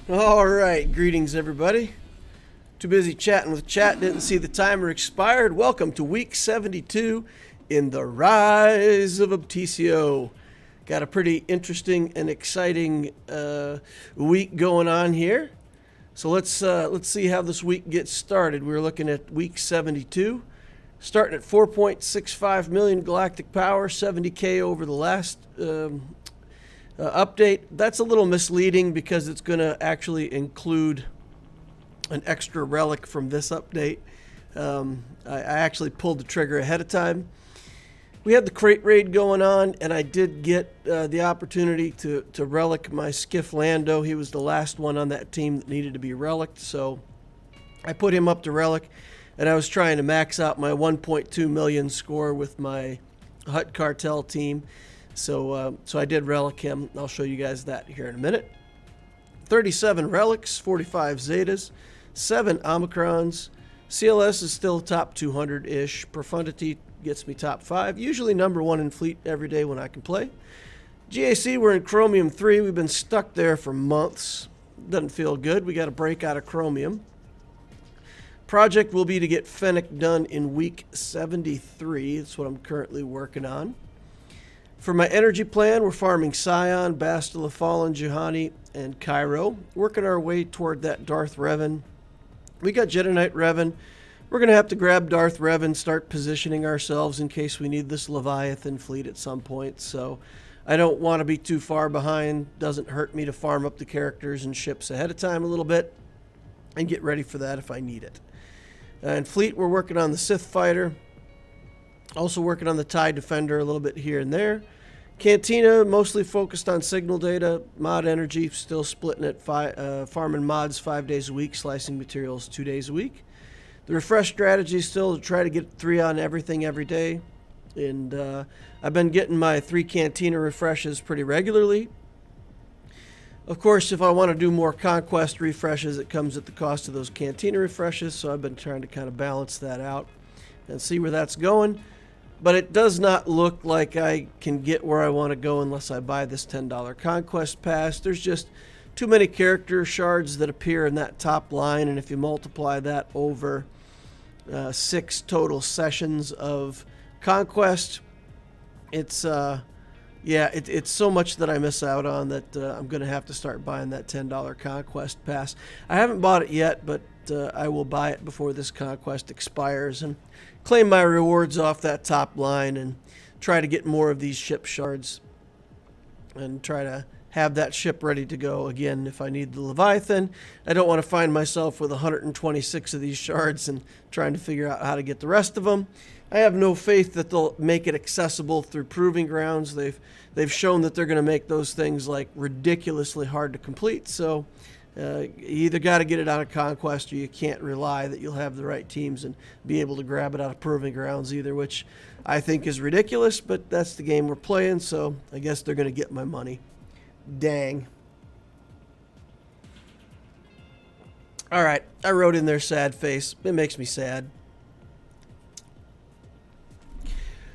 All right, greetings everybody. Too busy chatting with chat, didn't see the timer expired. Welcome to week 72 in the Rise of Obticeo. Got a pretty interesting and exciting week going on here. So let's see how this week gets started. We're looking at week 72, starting at 4.65 million galactic power, 70k over the last update. That's a little misleading because it's going to actually include an extra relic from this update. I actually pulled the trigger ahead of time. We had the crate raid going on, and I did get the opportunity to relic my Skiff Lando. He was the last one on that team that needed to be reliced, so I put him up to relic, and I was trying to max out my 1.2 million score with my Hut Cartel team. So I did relic him. I'll show you guys that here in a minute. 37 relics, 45 zetas, 7 omicrons. CLS is still top 200-ish. Profundity gets me top 5. Usually number 1 in fleet every day when I can play. GAC, we're in Chromium 3. We've been stuck there for months. Doesn't feel good. We got to break out of Chromium. Project will be to get Fennec done in week 73. That's what I'm currently working on. For my energy plan, we're farming Scion, Bastila Fallen, Juhani, and Cairo. Working our way toward that Darth Revan. We got Jedi Knight Revan. We're going to have to grab Darth Revan, start positioning ourselves in case we need this Leviathan fleet at some point. So I don't want to be too far behind. Doesn't hurt me to farm up the characters and ships ahead of time a little bit and get ready for that if I need it. And fleet, we're working on the Sith Fighter. Also working on the TIE Defender a little bit here and there. Cantina, mostly focused on signal data. Mod energy, still splitting it. Farming mods 5 days a week. Slicing materials 2 days a week. The refresh strategy is still to try to get 3 on everything every day. And I've been getting my 3 Cantina refreshes pretty regularly. Of course, if I want to do more Conquest refreshes, it comes at the cost of those Cantina refreshes. So I've been trying to kind of balance that out and see where that's going. But it does not look like I can get where I want to go unless I buy this $10 Conquest Pass. There's just too many character shards that appear in that top line, and if you multiply that over 6 total sessions of Conquest, it's so much that I miss out on that I'm going to have to start buying that $10 Conquest Pass. I haven't bought it yet, but I will buy it before this Conquest expires and claim my rewards off that top line and try to get more of these ship shards and try to have that ship ready to go again if I need the Leviathan. I don't want to find myself with 126 of these shards and trying to figure out how to get the rest of them. I have no faith that they'll make it accessible through Proving Grounds. They've shown that they're going to make those things like ridiculously hard to complete, so you either got to get it out of Conquest or you can't rely that you'll have the right teams and be able to grab it out of Proving Grounds either, which I think is ridiculous, but that's the game we're playing, so I guess they're going to get my money. Dang. All right, I wrote in there sad face. It makes me sad.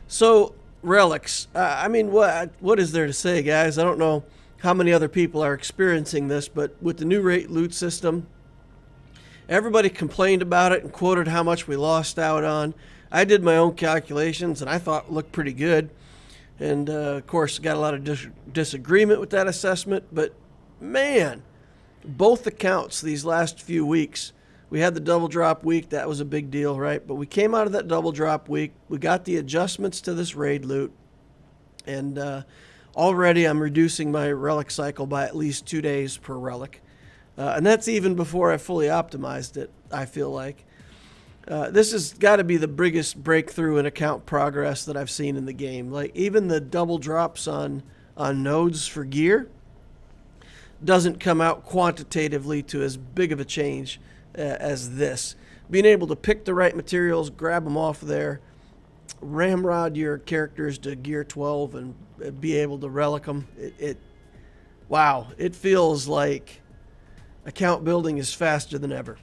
So, relics. I mean, what is there to say, guys? I don't know how many other people are experiencing this, but with the new rate loot system, everybody complained about it and quoted how much we lost out on. I did my own calculations, and I thought it looked pretty good. And, of course, got a lot of disagreement with that assessment. But, man, both accounts these last few weeks, we had the double drop week. That was a big deal, right? But we came out of that double drop week. We got the adjustments to this raid loot. And already I'm reducing my relic cycle by at least 2 days per relic. And that's even before I fully optimized it, I feel like. This has got to be the biggest breakthrough in account progress that I've seen in the game. Like, even the double drops on nodes for gear doesn't come out quantitatively to as big of a change as this. Being able to pick the right materials, grab them off there, ramrod your characters to gear 12 and be able to relic them. Wow, it feels like account building is faster than ever.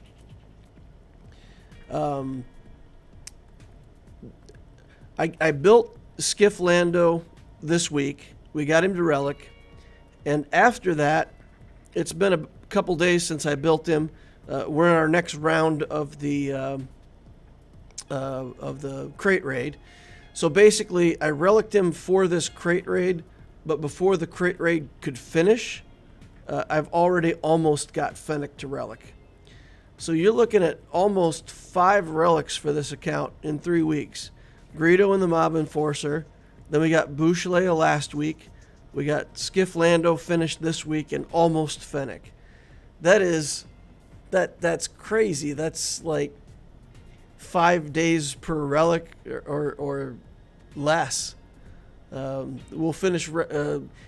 I built Skiff Lando this week. We got him to relic. And after that, it's been couple days since I built him. We're in our next round of the crate raid. So basically, I relicked him for this crate raid, but before the crate raid could finish, I've already almost got Fennec to relic. So you're looking at almost 5 relics for this account in 3 weeks. Greedo and the Mob Enforcer. Then we got Bouchelet last week. We got Skiff Lando finished this week and almost Fennec. That's crazy. That's like 5 days per relic or less. We'll finish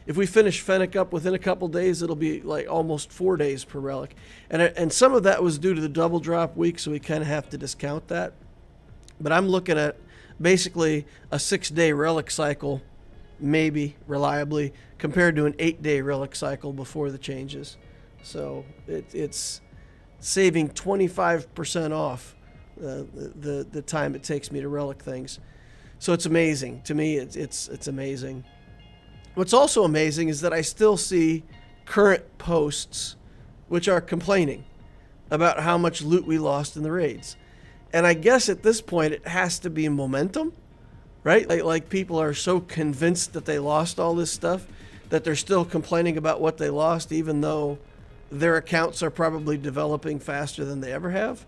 if we finish Fennec up within a couple days, it'll be like almost 4 days per relic, and some of that was due to the double drop week, so we kind of have to discount that. But I'm looking at basically a 6-day relic cycle, maybe reliably, compared to an 8-day relic cycle before the changes. So it's saving 25% off the time it takes me to relic things. So it's amazing. To me, it's amazing. What's also amazing is that I still see current posts which are complaining about how much loot we lost in the raids. And I guess at this point it has to be momentum, right? Like people are so convinced that they lost all this stuff that they're still complaining about what they lost, even though their accounts are probably developing faster than they ever have.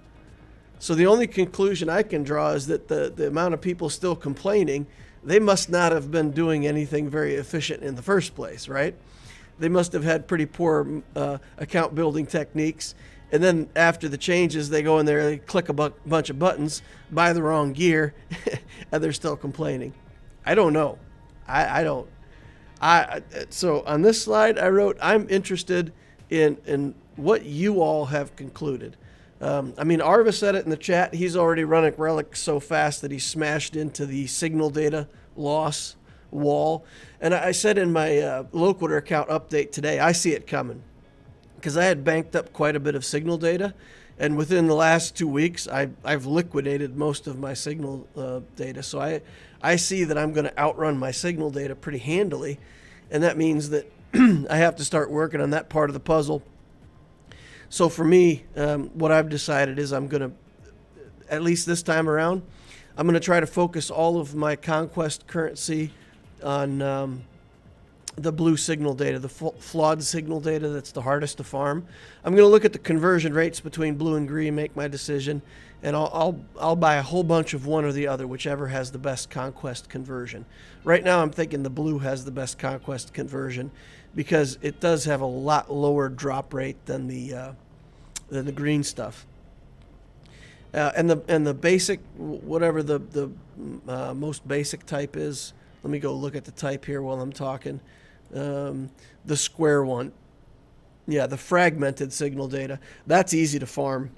So the only conclusion I can draw is that the amount of people still complaining, they must not have been doing anything very efficient in the first place, right? They must have had pretty poor account building techniques. And then after the changes, they go in there, they click a bunch of buttons, buy the wrong gear, and they're still complaining. I don't know. I don't. So on this slide, I wrote, I'm interested in what you all have concluded. Arva said it in the chat. He's already running relics so fast that he smashed into the signal data loss wall. And I said in my Loquitur account update today, I see it coming. Because I had banked up quite a bit of signal data. And within the last 2 weeks, I've liquidated most of my signal data. So I see that I'm going to outrun my signal data pretty handily. And that means that I have to start working on that part of the puzzle. So for me, what I've decided is I'm going to, at least this time around, I'm going to try to focus all of my conquest currency on the blue signal data, the flawed signal data that's the hardest to farm. I'm going to look at the conversion rates between blue and green, make my decision, and I'll buy a whole bunch of one or the other, whichever has the best conquest conversion. Right now I'm thinking the blue has the best conquest conversion because it does have a lot lower drop rate than the green stuff. And the basic, whatever the most basic type is, let me go look at the type here while I'm talking. The square one. Yeah, the fragmented signal data. That's easy to farm.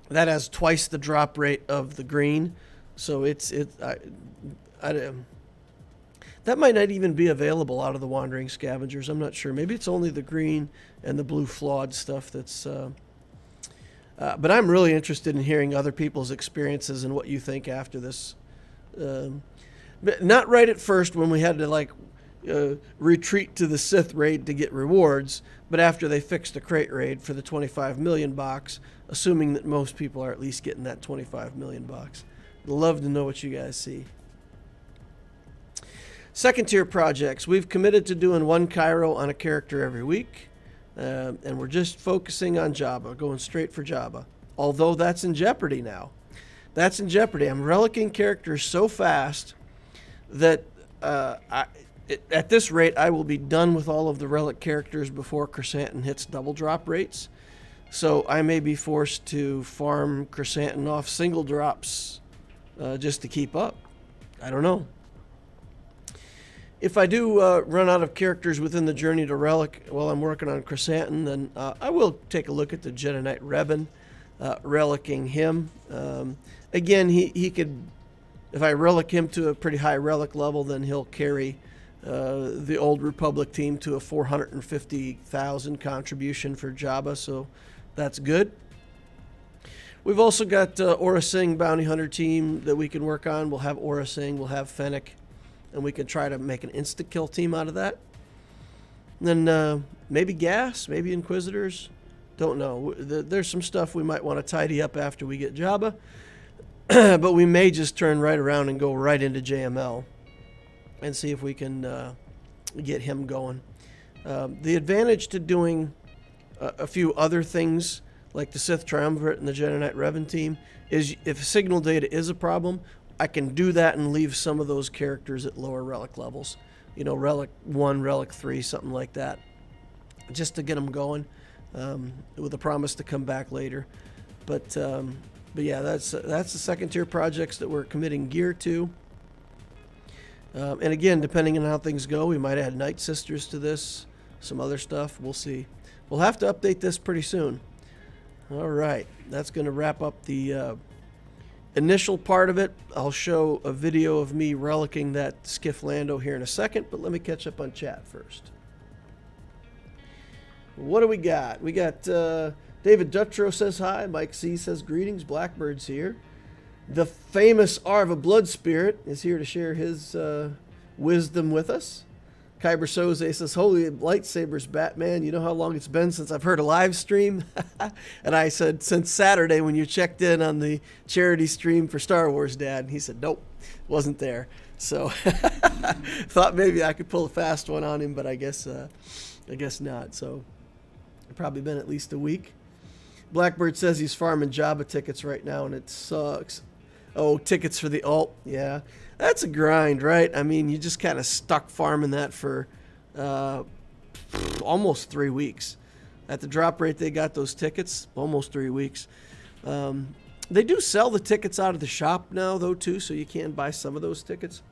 That has twice the drop rate of the green. So that might not even be available out of the Wandering Scavengers. I'm not sure. Maybe it's only the green and the blue flawed stuff that's... but I'm really interested in hearing other people's experiences and what you think after this. But not right at first when we had to retreat to the Sith raid to get rewards, but after they fixed the crate raid for the 25 million box, assuming that most people are at least getting that 25 million box. I'd love to know what you guys see. Second tier projects. We've committed to doing 1 Cairo on a character every week. And we're just focusing on Jabba, going straight for Jabba. Although that's in jeopardy now. That's in jeopardy. I'm relicking characters so fast that at this rate, I will be done with all of the relic characters before Chrysanthemum hits double drop rates. So I may be forced to farm Chrysanthemum off single drops just to keep up. I don't know. If I do run out of characters within the journey to relic while I'm working on Chrysanthemum, then I will take a look at the Jedi Knight Revan, relicking him. Again, he could, if I relic him to a pretty high relic level, then he'll carry the Old Republic team to a 450,000 contribution for Jabba, so that's good. We've also got Aura Singh Bounty Hunter team that we can work on. We'll have Aura Singh, we'll have Fennec, and we can try to make an insta-kill team out of that. And then maybe Gas, maybe Inquisitors. Don't know. There's some stuff we might want to tidy up after we get Jabba, but we may just turn right around and go right into JML and see if we can get him going. The advantage to doing a few other things like the Sith Triumvirate and the Jedi Knight Revan team is if signal data is a problem, I can do that and leave some of those characters at lower relic levels. You know, relic 1, relic 3, something like that, just to get them going, with a promise to come back later. But yeah, that's the second tier projects that we're committing gear to. And again, depending on how things go, we might add Night Sisters to this, some other stuff. We'll see. We'll have to update this pretty soon. All right, that's going to wrap up the initial part of it. I'll show a video of me relicking that Skiff Lando here in a second, but let me catch up on chat first. What do we got? We got David Dutrow says hi. Mike C says greetings. Blackbird's here. The famous Arva Blood Spirit is here to share his wisdom with us. Kyber Soze says, holy lightsabers, Batman. You know how long it's been since I've heard a live stream? And I said, since Saturday when you checked in on the charity stream for Star Wars, Dad. And he said, nope, wasn't there. So thought maybe I could pull a fast one on him, but I guess not. So probably been at least a week. Blackbird says he's farming Jabba tickets right now, and it sucks. Oh, tickets for the alt. Yeah, that's a grind, right? I mean, you just kind of stuck farming that for almost 3 weeks. At the drop rate they got those tickets, almost 3 weeks. They do sell the tickets out of the shop now, though, too, so you can buy some of those tickets.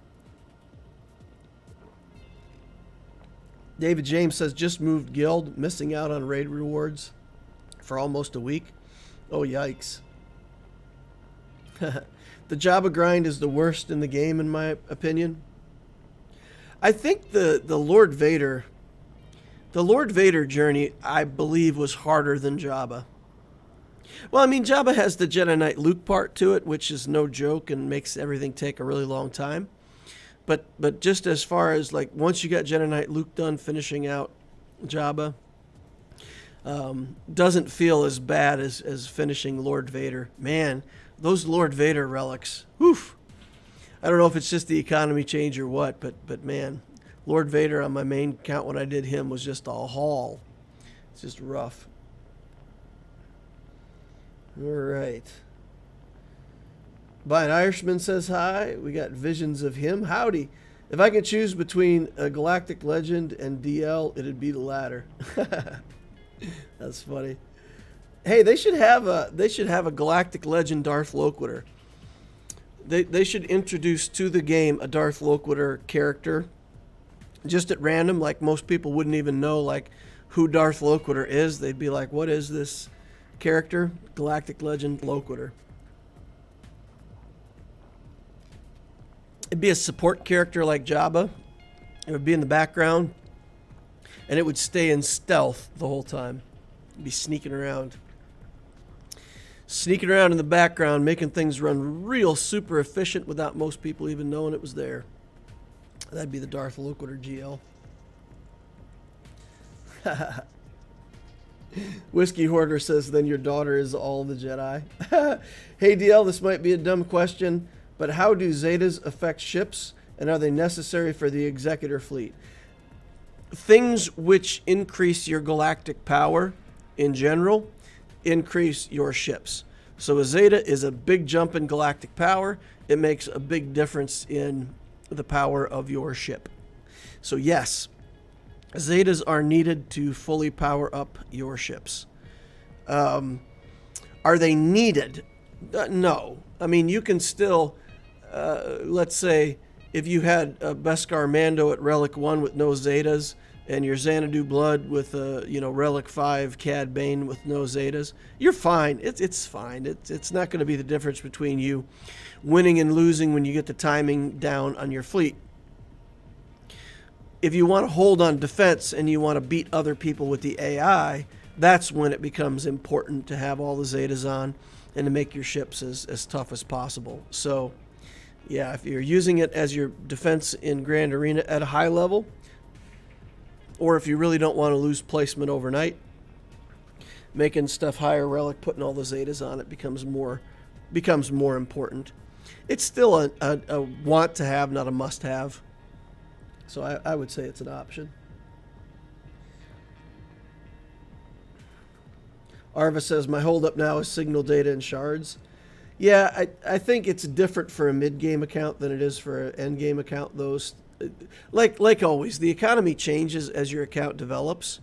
David James says, just moved guild, missing out on raid rewards for almost a week. Oh, yikes. The Jabba grind is the worst in the game, in my opinion. I think the Lord Vader journey, I believe, was harder than Jabba. Well, I mean, Jabba has the Jedi Knight Luke part to it, which is no joke and makes everything take a really long time. But just as far as, like, once you got Jedi Knight Luke done finishing out Jabba, doesn't feel as bad as finishing Lord Vader. Man, those Lord Vader relics, whew. I don't know if it's just the economy change or what, but man, Lord Vader on my main account when I did him was just a haul. It's just rough. All right. Brian Irishman says hi. We got visions of him. Howdy. If I could choose between a Galactic Legend and DL, it'd be the latter. That's funny. Hey, they should have a Galactic Legend Darth Loquitur. They should introduce to the game a Darth Loquitur character, just at random. Like, most people wouldn't even know like who Darth Loquitur is. They'd be like, "What is this character?" Galactic Legend Loquitur. It'd be a support character like Jabba. It would be in the background, and it would stay in stealth the whole time. It'd be sneaking around in the background, making things run real super efficient without most people even knowing it was there. That'd be the Darth Loquitur GL. Whiskey Hoarder says, then your daughter is all the Jedi. Hey DL, this might be a dumb question, but how do Zetas affect ships, and are they necessary for the Executor fleet? Things which increase your galactic power in general increase your ships. So a Zeta is a big jump in galactic power. It makes a big difference in the power of your ship. So yes, Zetas are needed to fully power up your ships. Are they needed? No. I mean, you can still, let's say, if you had a Beskar Mando at Relic 1 with no Zetas, and your Xanadu Blood with Relic 5 Cad Bane with no Zetas, you're fine. It's fine. It's not going to be the difference between you winning and losing when you get the timing down on your fleet. If you want to hold on defense and you want to beat other people with the AI, that's when it becomes important to have all the Zetas on and to make your ships as tough as possible. So, yeah, if you're using it as your defense in Grand Arena at a high level, or if you really don't want to lose placement overnight, making stuff higher relic, putting all the Zetas on it becomes more important. It's still a want to have, not a must have. So I would say it's an option. Arva says, my holdup now is signal data and shards. Yeah, I think it's different for a mid-game account than it is for an end-game account. Those, like always, the economy changes as your account develops.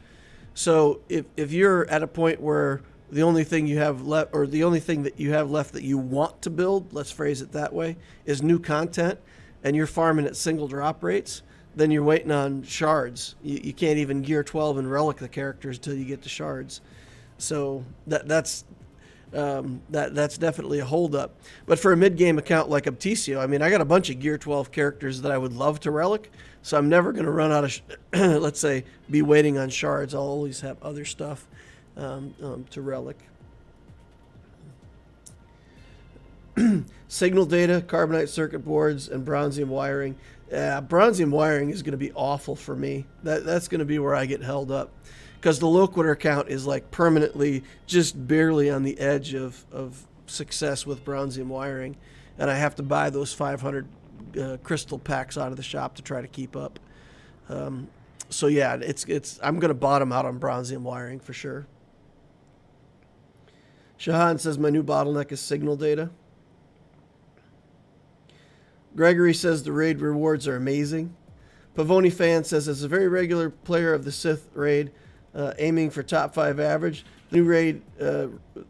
So if you're at a point where the only thing you have left, or the only thing that you have left that you want to build, let's phrase it that way, is new content, and you're farming at single drop rates, then you're waiting on shards. You can't even gear 12 and relic the characters until you get to shards. So that's definitely a holdup. But for a mid-game account like Obticeo, I mean, I got a bunch of gear 12 characters that I would love to relic, so I'm never going to run out of, let's say, be waiting on shards. I'll always have other stuff to relic. Signal data, carbonite circuit boards, and bronzium wiring. Bronzium wiring is going to be awful for me. That's going to be where I get held up, because the loquitur account is like permanently just barely on the edge of success with bronzium wiring, and I have to buy those 500 crystal packs out of the shop to try to keep up. So yeah, I'm going to bottom out on bronzium wiring for sure. Shahan says my new bottleneck is signal data. Gregory says the raid rewards are amazing. Pavoni fan says, as a very regular player of the Sith raid, aiming for top 5 average, the new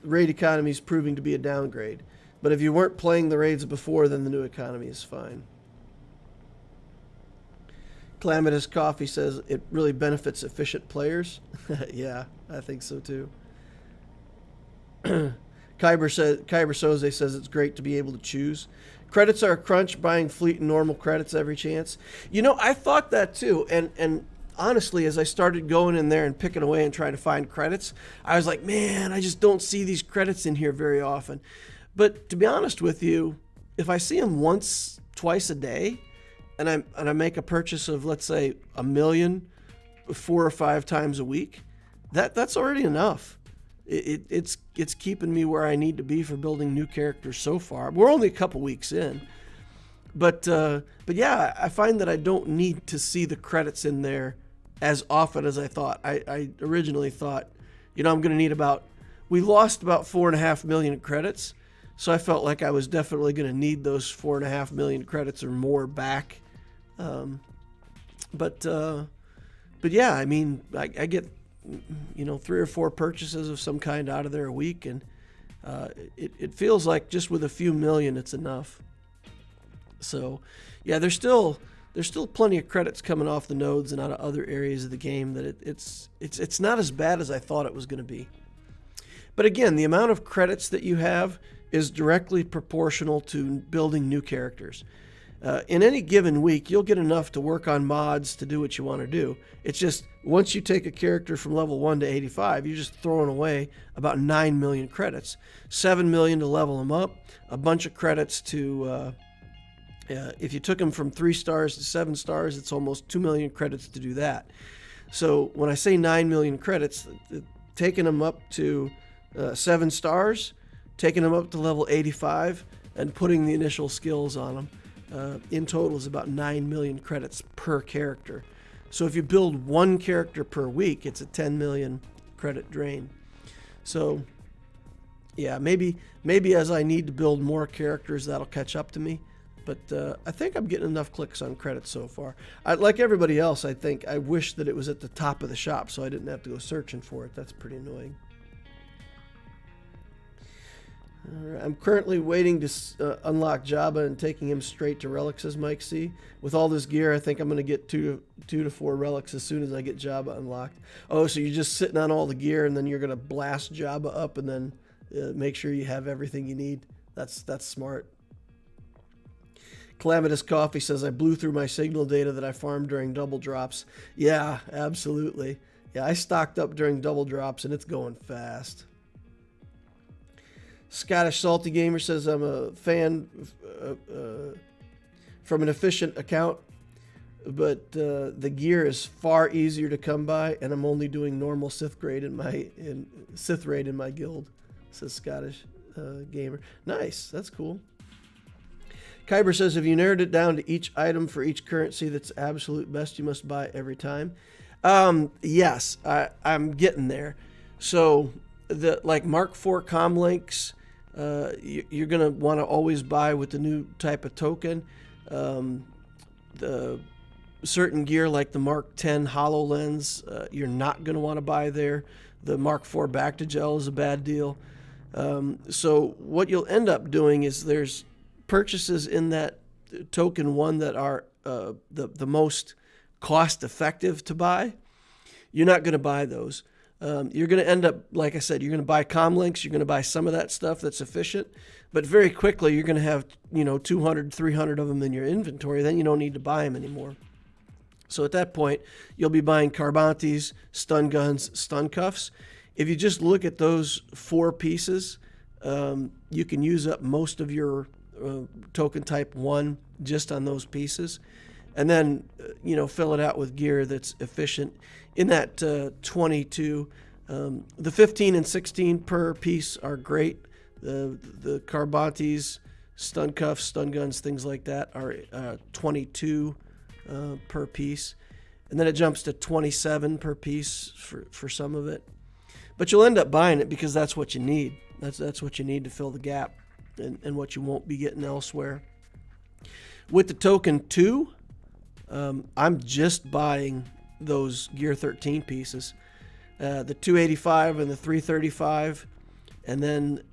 raid economy is proving to be a downgrade. But if you weren't playing the raids before, then the new economy is fine. Calamitous Coffee says it really benefits efficient players. Yeah, I think so too. Kyber Soze says it's great to be able to choose. Credits are a crunch, buying fleet and normal credits every chance. You know, I thought that too, and honestly, as I started going in there and picking away and trying to find credits, I was like, man, I just don't see these credits in here very often. But to be honest with you, if I see them once, twice a day, and I make a purchase of, let's say, 1 million 4 or 5 times a week, that's already enough. It's keeping me where I need to be for building new characters so far. We're only a couple weeks in, but yeah, I find that I don't need to see the credits in there as often as I thought. I originally thought, you know, I'm going to need we lost about 4.5 million credits, so I felt like I was definitely going to need those 4.5 million credits or more back. But yeah, I mean, I get, you know, 3 or 4 purchases of some kind out of there a week, and it feels like just with a few million it's enough. So yeah, there's still plenty of credits coming off the nodes and out of other areas of the game that it's not as bad as I thought it was going to be. But again, the amount of credits that you have is directly proportional to building new characters. In any given week, you'll get enough to work on mods to do what you want to do. It's just, once you take a character from level 1 to 85, you're just throwing away about 9 million credits. 7 million to level them up, a bunch of credits to, if you took them from 3 stars to 7 stars, it's almost 2 million credits to do that. So when I say 9 million credits, taking them up to 7 stars, taking them up to level 85, and putting the initial skills on them, in total is about 9 million credits per character. So if you build 1 character per week, it's a 10 million credit drain. So yeah, maybe as I need to build more characters, that'll catch up to me. But I think I'm getting enough clicks on credits so far. Like everybody else, I think I wish that it was at the top of the shop so I didn't have to go searching for it. That's pretty annoying. I'm currently waiting to unlock Jabba and taking him straight to relics, as Mike C. With all this gear, I think I'm going to get 2 to 4 relics as soon as I get Jabba unlocked. Oh, so you're just sitting on all the gear and then you're going to blast Jabba up and then make sure you have everything you need. That's smart. Calamitous Coffee says, I blew through my signal data that I farmed during double drops. Yeah, absolutely. Yeah, I stocked up during double drops and it's going fast. Scottish Salty Gamer says, I'm a fan from an efficient account but the gear is far easier to come by, and I'm only doing normal Sith raid in my guild. Says Scottish gamer. Nice, that's cool. Kyber says, have you narrowed it down to each item for each currency that's absolute best you must buy every time? Yes, I'm getting there. So the like Mark IV comlinks, you're gonna want to always buy with the new type of token. The certain gear like the Mark X HoloLens, you're not gonna want to buy there. The Mark IV back to gel is a bad deal. So what you'll end up doing is there's purchases in that token one that are the most cost effective to buy. You're not going to buy those. You're going to end up, like I said, you're going to buy comlinks, you're going to buy some of that stuff that's efficient, but very quickly you're going to have 200, 300 of them in your inventory. Then you don't need to buy them anymore. So at that point, you'll be buying carbantes, stun guns, stun cuffs. If you just look at those 4 pieces, you can use up most of your token type 1 just on those pieces, and then fill it out with gear that's efficient. In that 22, the 15 and 16 per piece are great. The carbantes, stun cuffs, stun guns, things like that are 22 per piece, and then it jumps to 27 per piece for some of it. But you'll end up buying it because that's what you need. That's what you need to fill the gap, and what you won't be getting elsewhere. With the token 2, I'm just buying those Gear 13 pieces, the 285 and the 335, and then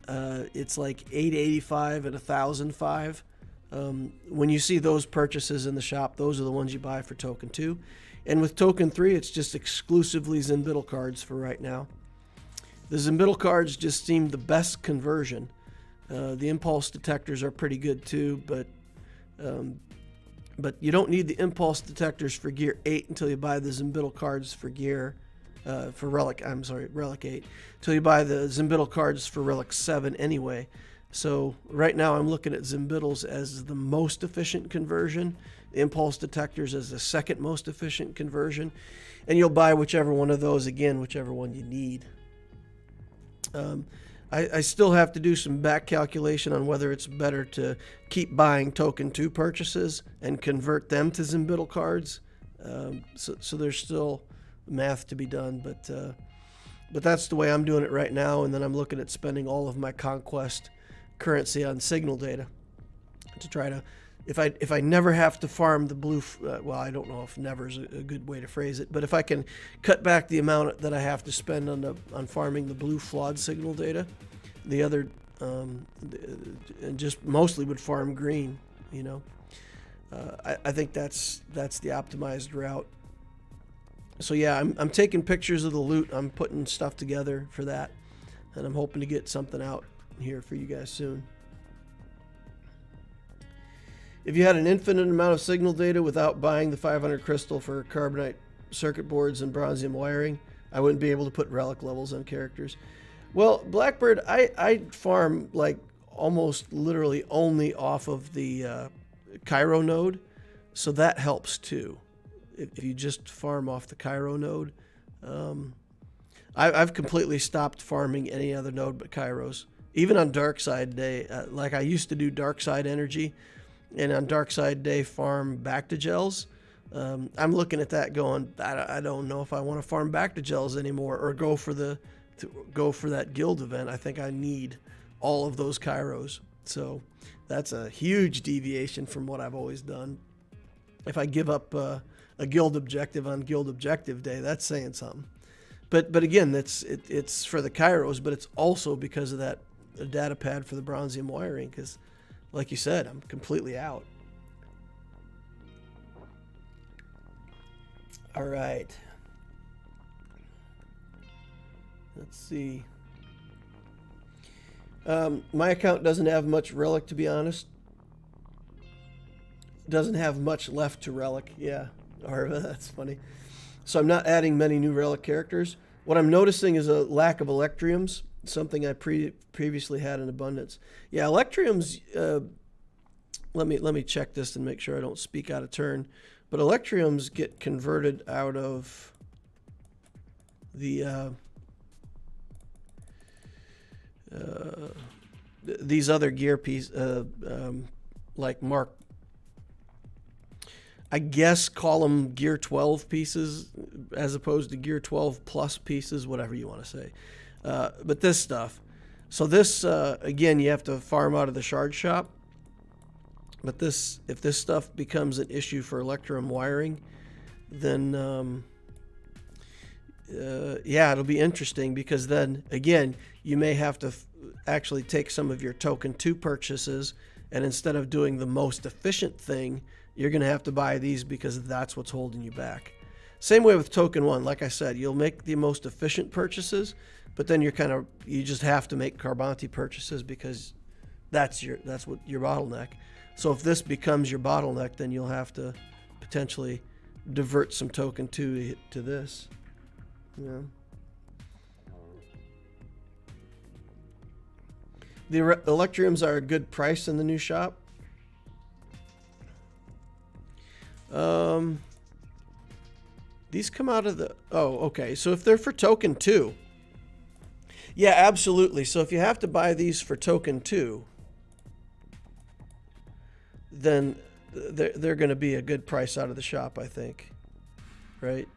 it's like 885 and 1005. When you see those purchases in the shop, those are the ones you buy for token 2. And with token 3, it's just exclusively Zimbiddle cards for right now. The Zimbiddle cards just seem the best conversion. The impulse detectors are pretty good too, but you don't need the impulse detectors for Gear 8 until you buy the Zimbiddle cards for Relic 8, until you buy the Zimbiddle cards for Relic 7 anyway. So right now I'm looking at Zimbiddles as the most efficient conversion, the impulse detectors as the second most efficient conversion, and you'll buy whichever one of those, again, whichever one you need. I still have to do some back calculation on whether it's better to keep buying token 2 purchases and convert them to Zimbiddle cards. So there's still math to be done, but that's the way I'm doing it right now. And then I'm looking at spending all of my conquest currency on signal data to try to, if I never have to farm the blue, well, I don't know if never is a good way to phrase it, but if I can cut back the amount that I have to spend on farming the blue flawed signal data, the other, and just mostly would farm green, I think that's the optimized route. So yeah, I'm taking pictures of the loot. I'm putting stuff together for that, and I'm hoping to get something out here for you guys soon. If you had an infinite amount of signal data without buying the 500 crystal for carbonite circuit boards and bronzium wiring, I wouldn't be able to put relic levels on characters. Well, Blackbird, I farm like almost literally only off of the Cairo node, so that helps too. If you just farm off the Cairo node, I've completely stopped farming any other node but Cairo's. Even on Dark Side Day, like I used to do Dark Side Energy, and on Dark Side Day farm back to gels. I'm looking at that going, I don't know if I want to farm back to gels anymore or go for that guild event. I think I need all of those Kairos. So that's a huge deviation from what I've always done. If I give up a guild objective on guild objective day, that's saying something. But again, it's for the Kairos, but it's also because of that data pad for the bronzium wiring, because like you said, I'm completely out. All right. Let's see. My account doesn't have much relic, to be honest. Doesn't have much left to relic. Yeah, that's funny. So I'm not adding many new relic characters. What I'm noticing is a lack of electriums, something I previously had in abundance. Yeah, electriums, let me check this and make sure I don't speak out of turn. But electriums get converted out of the these other gear pieces, like Mark, I guess call them Gear 12 pieces as opposed to Gear 12 plus pieces, whatever you want to say. But this stuff. So this, again, you have to farm out of the shard shop. But this, if this stuff becomes an issue for Electrum wiring, then, yeah, it'll be interesting, because then, again, you may have to actually take some of your token 2 purchases, and instead of doing the most efficient thing, you're going to have to buy these because that's what's holding you back. Same way with token 1. Like I said, you'll make the most efficient purchases, but then you just have to make Carbonti purchases because that's what your bottleneck. So if this becomes your bottleneck, then you'll have to potentially divert some token 2 to this. Yeah. The Electriums are a good price in the new shop. These come out of the... Oh, okay. So if they're for token 2... Yeah, absolutely. So if you have to buy these for token 2, then they're going to be a good price out of the shop, I think. Right?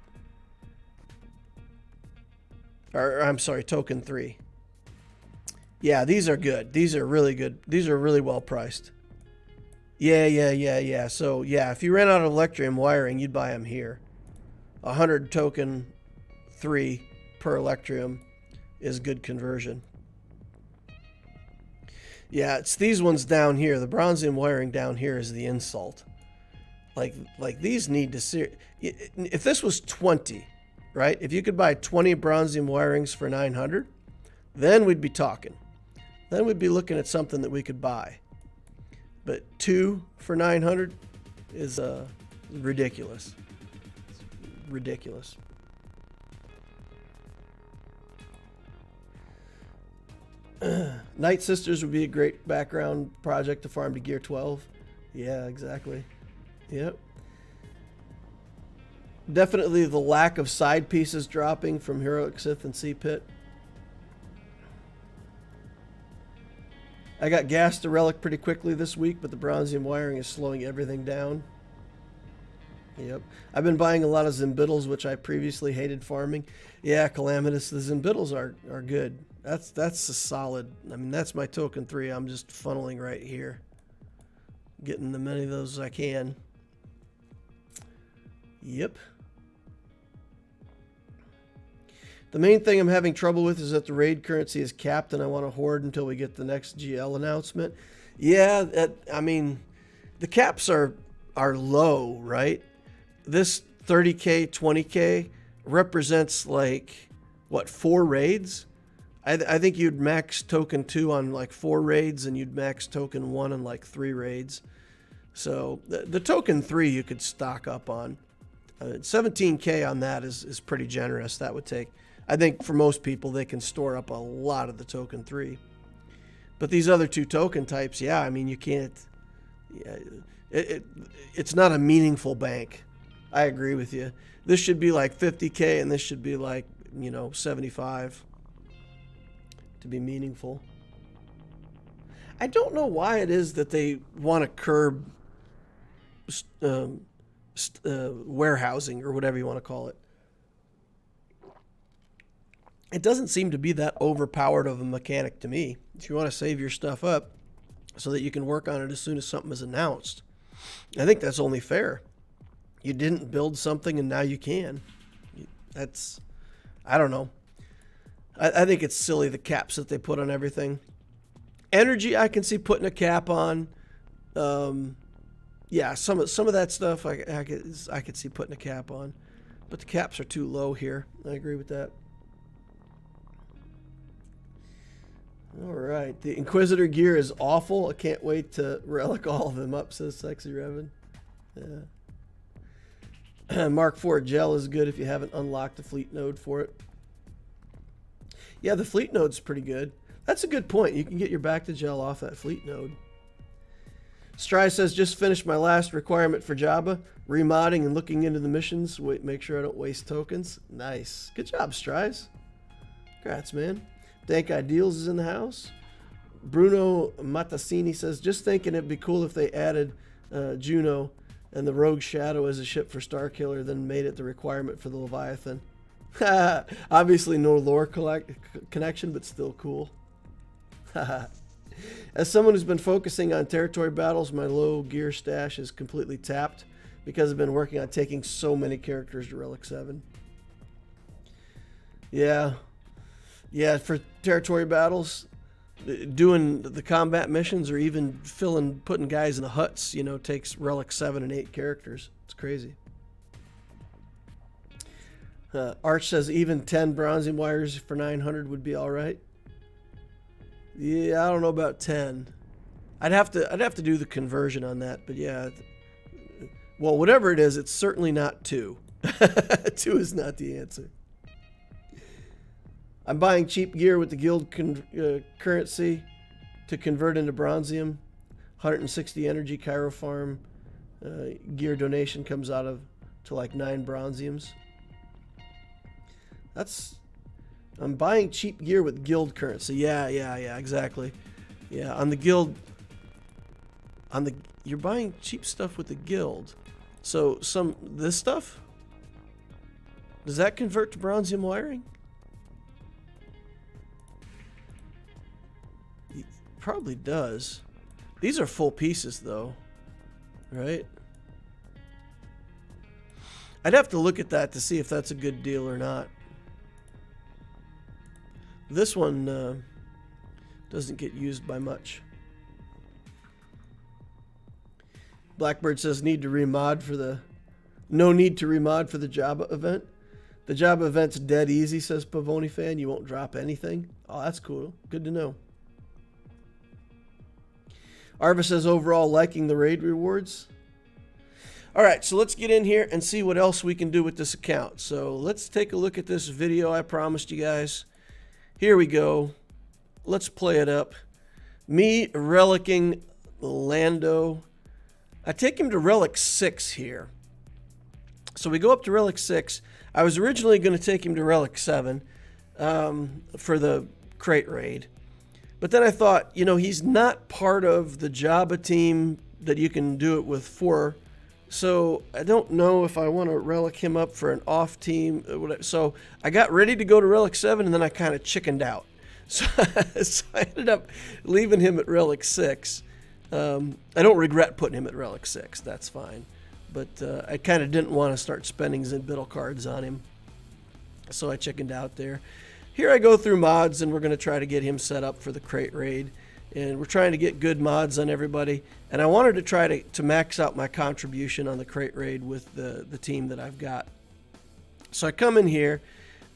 Or I'm sorry, token 3. Yeah, these are good. These are really good. These are really well priced. Yeah. So, yeah, if you ran out of Electrium wiring, you'd buy them here. 100 token 3 per Electrium is good conversion. Yeah, it's these ones down here. The Bronzium wiring down here is the insult. Like these need to see. If this was 20, right? If you could buy 20 Bronzium wirings for 900, then we'd be talking. Then we'd be looking at something that we could buy. But 2 for 900 is ridiculous. It's ridiculous. Night Sisters would be a great background project to farm to Gear 12. Yeah, exactly. Yep. Definitely the lack of side pieces dropping from Heroic Sith and Sea Pit. I got gassed to Relic pretty quickly this week, but the Bronzium wiring is slowing everything down. Yep. I've been buying a lot of Zimbittles, which I previously hated farming. Yeah, Calamitous. The Zimbittles are good. That's a solid. I mean, that's my token 3. I'm just funneling right here, getting as many of those as I can. Yep. The main thing I'm having trouble with is that the raid currency is capped, and I want to hoard until we get the next GL announcement. Yeah, I mean, the caps are low, right? This 30K, 20K represents like, what, 4 raids? I think you'd max token 2 on like 4 raids, and you'd max token 1 on like 3 raids. So the token 3 you could stock up on. 17K on that is pretty generous. That would take, I think for most people, they can store up a lot of the token 3. But these other 2 token types, yeah, I mean, you can't, yeah, it's not a meaningful bank. I agree with you. This should be like 50K, and this should be like, 75 to be meaningful. I don't know why it is that they want to curb warehousing, or whatever you want to call it. It doesn't seem to be that overpowered of a mechanic to me. If you want to save your stuff up so that you can work on it as soon as something is announced, I think that's only fair. You didn't build something and now you can. I don't know. I think it's silly, the caps that they put on everything. Energy, I can see putting a cap on. Yeah, some of that stuff I could see putting a cap on, but the caps are too low here. I agree with that. All right, the Inquisitor gear is awful. I can't wait to relic all of them up, says Sexy Revan. Yeah. Mark IV gel is good if you haven't unlocked the fleet node for it. Yeah, the fleet node's pretty good. That's a good point. You can get your back to gel off that fleet node. Stry says, just finished my last requirement for Jabba, remodding and looking into the missions. Wait, make sure I don't waste tokens. Nice. Good job, Stries. Congrats, man. Dank Ideals is in the house. Bruno Matassini says, just thinking it'd be cool if they added Juno and the Rogue Shadow as a ship for Starkiller, then made it the requirement for the Leviathan. Obviously no lore connection, but still cool. As someone who's been focusing on territory battles, my low gear stash is completely tapped because I've been working on taking so many characters to Relic 7. Yeah, for territory battles, doing the combat missions or even putting guys in the huts, you know, takes Relic 7 and 8 characters. It's crazy. Arch says even 10 bronzing wires for 900 would be all right. Yeah, I don't know about 10. I'd have to do the conversion on that, but yeah. Well, whatever it is, it's certainly not 2. 2 is not the answer. I'm buying cheap gear with the guild currency to convert into bronzium. 160 energy Cairo farm gear donation comes out to like 9 bronziums. I'm buying cheap gear with guild currency. Yeah, exactly. Yeah, on the guild. You're buying cheap stuff with the guild. So this stuff, does that convert to bronzium wiring? It probably does. These are full pieces though, right? I'd have to look at that to see if that's a good deal or not. This one doesn't get used by much. Blackbird says no need to remod for the Jabba event. The Jabba event's dead easy, says Pavoni fan. You won't drop anything. Oh, that's cool. Good to know. Arva says overall liking the raid rewards. All right, so let's get in here and see what else we can do with this account. So let's take a look at this video I promised you guys. Here we go. Let's play it up. Me relicking Lando. I take him to Relic 6 here. So we go up to Relic 6. I was originally going to take him to Relic 7 for the crate raid. But then I thought, you know, he's not part of the Jabba team that you can do it with 4. So I don't know if I want to relic him up for an off team. So I got ready to go to Relic 7 and then I kind of chickened out. So I ended up leaving him at Relic 6. I don't regret putting him at Relic 6. That's fine. But I kind of didn't want to start spending Zinbiddle cards on him. So I chickened out there. Here I go through mods and we're going to try to get him set up for the crate raid. And we're trying to get good mods on everybody. And I wanted to try to max out my contribution on the crate raid with the team that I've got. So I come in here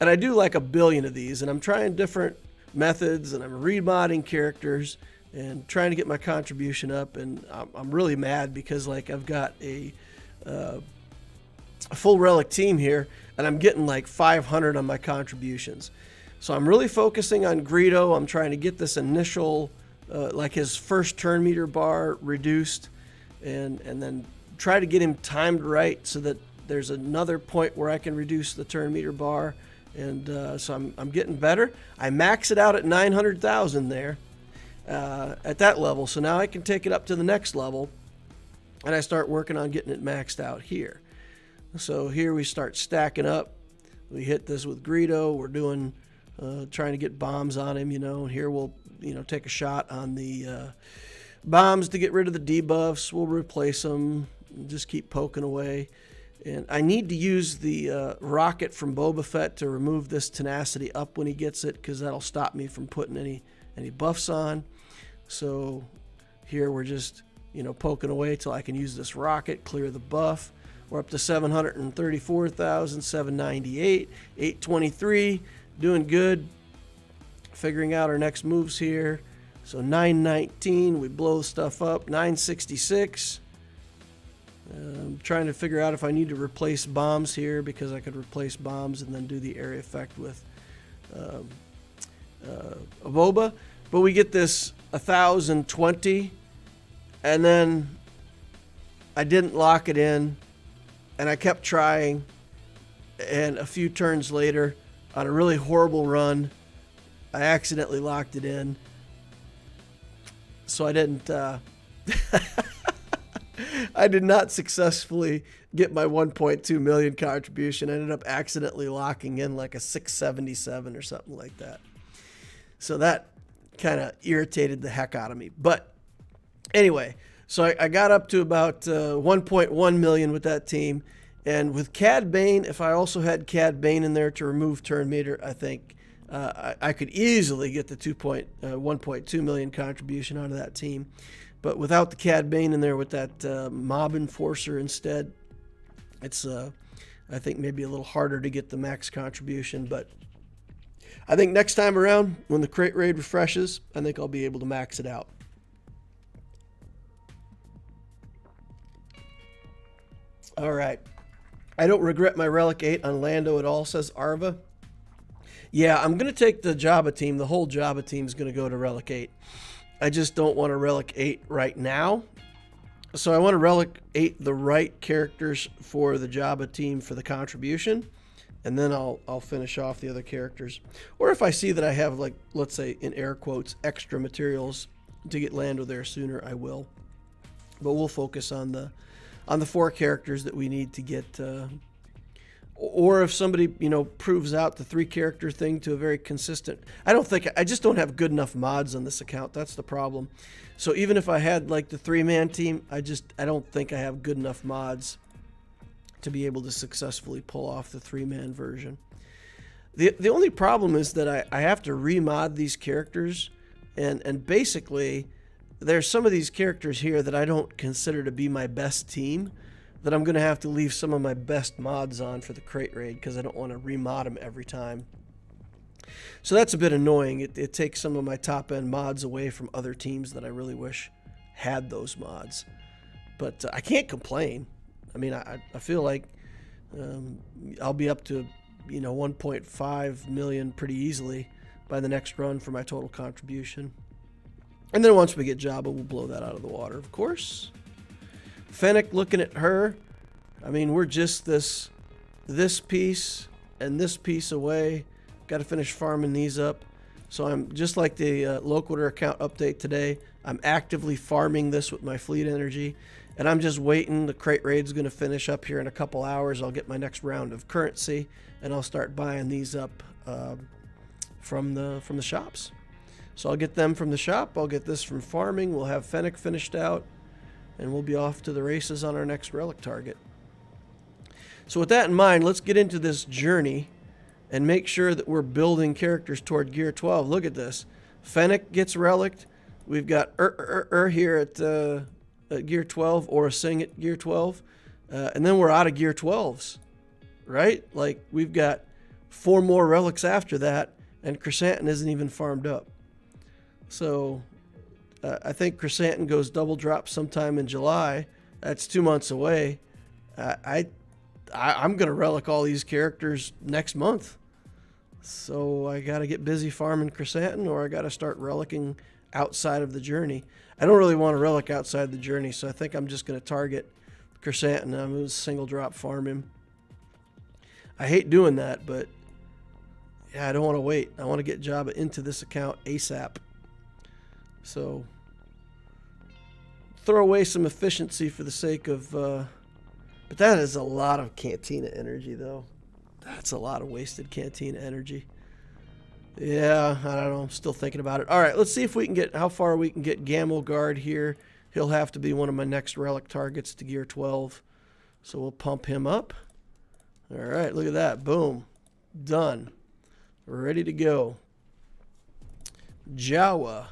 and I do like a billion of these. And I'm trying different methods and I'm remodding characters and trying to get my contribution up. And I'm really mad because like I've got a full relic team here and I'm getting like 500 on my contributions. So I'm really focusing on Greedo. I'm trying to get this initial like his first turn meter bar reduced and then try to get him timed right so that there's another point where I can reduce the turn meter bar. And so I'm getting better. I max it out at 900,000 there at that level. So now I can take it up to the next level and I start working on getting it maxed out here. So here we start stacking up. We hit this with Greedo. We're doing trying to get bombs on him, you know. Here we'll take a shot on the bombs to get rid of the debuffs. We'll replace them. Just keep poking away. And I need to use the rocket from Boba Fett to remove this tenacity up when he gets it, because that'll stop me from putting any buffs on. So here we're just poking away till I can use this rocket, clear the buff. We're up to 734,798, 823, doing good. Figuring out our next moves here. So 919, we blow stuff up. 966. I'm trying to figure out if I need to replace bombs here, because I could replace bombs and then do the area effect with Boba. But we get this 1020 And then I didn't lock it in, and I kept trying, and a few turns later, on a really horrible run, I accidentally locked it in. So I didn't, I did not successfully get my 1.2 million contribution. I ended up accidentally locking in like a 677 or something like that. So that kind of irritated the heck out of me. But anyway, so I got up to about 1.1 million with that team. And with Cad Bane, if I also had Cad Bane in there to remove turn meter, I think I could easily get the 1.2 million contribution out of that team. But without the Cad Bane in there with that Mob Enforcer instead, it's I think maybe a little harder to get the max contribution. But I think next time around, when the crate raid refreshes, I think I'll be able to max it out. All right. I don't regret my Relic 8 on Lando at all, says Arva. Yeah, I'm going to take the Jabba team. The whole Jabba team is going to go to Relic 8. I just don't want a Relic 8 right now. So I want to Relic 8 the right characters for the Jabba team for the contribution. And then I'll finish off the other characters. Or if I see that I have, like, let's say, in air quotes, extra materials to get Lando there sooner, I will. But we'll focus on the 4 characters that we need to get. Or if somebody, proves out the 3 character thing to a very consistent. I just don't have good enough mods on this account. That's the problem. So even if I had like the 3-man team, I don't think I have good enough mods to be able to successfully pull off the 3-man version. The only problem is that I have to remod these characters, and basically there's some of these characters here that I don't consider to be my best team, that I'm going to have to leave some of my best mods on for the crate raid because I don't want to remod them every time. So that's a bit annoying. It takes some of my top end mods away from other teams that I really wish had those mods. But I can't complain. I mean, I feel like I'll be up to 1.5 million pretty easily by the next run for my total contribution. And then once we get Jabba, we'll blow that out of the water, of course. Fennec, looking at her, I mean, we're just this piece and this piece away. Got to finish farming these up. So I'm just like the Loquitur account update today. I'm actively farming this with my fleet energy, and I'm just waiting. The crate raid's going to finish up here in a couple hours. I'll get my next round of currency, and I'll start buying these up from the shops. So I'll get them from the shop. I'll get this from farming. We'll have Fennec finished out, and we'll be off to the races on our next relic target. So with that in mind, let's get into this journey and make sure that we're building characters toward Gear 12. Look at this. Fennec gets reliced. We've got here at Gear 12, or a Sing at Gear 12. And then we're out of Gear 12s, right? Like, we've got 4 more relics after that, and Chrysanthemum isn't even farmed up. So I think Chrysanthemum goes double drop sometime in July. That's 2 months away. I'm going to relic all these characters next month. So I got to get busy farming Chrysanthemum, or I got to start relicking outside of the journey. I don't really want to relic outside the journey, so I think I'm just going to target Chrysanthemum. I'm going to single drop farm him. I hate doing that, but yeah, I don't want to wait. I want to get Jabba into this account ASAP. So throw away some efficiency for the sake of... but that is a lot of Cantina energy, though. That's a lot of wasted Cantina energy. Yeah, I don't know. I'm still thinking about it. All right, let's see if we can get how far we can get Gamel Guard here. He'll have to be one of my next relic targets to Gear 12. So we'll pump him up. All right, look at that. Boom. Done. We're ready to go. Jawa.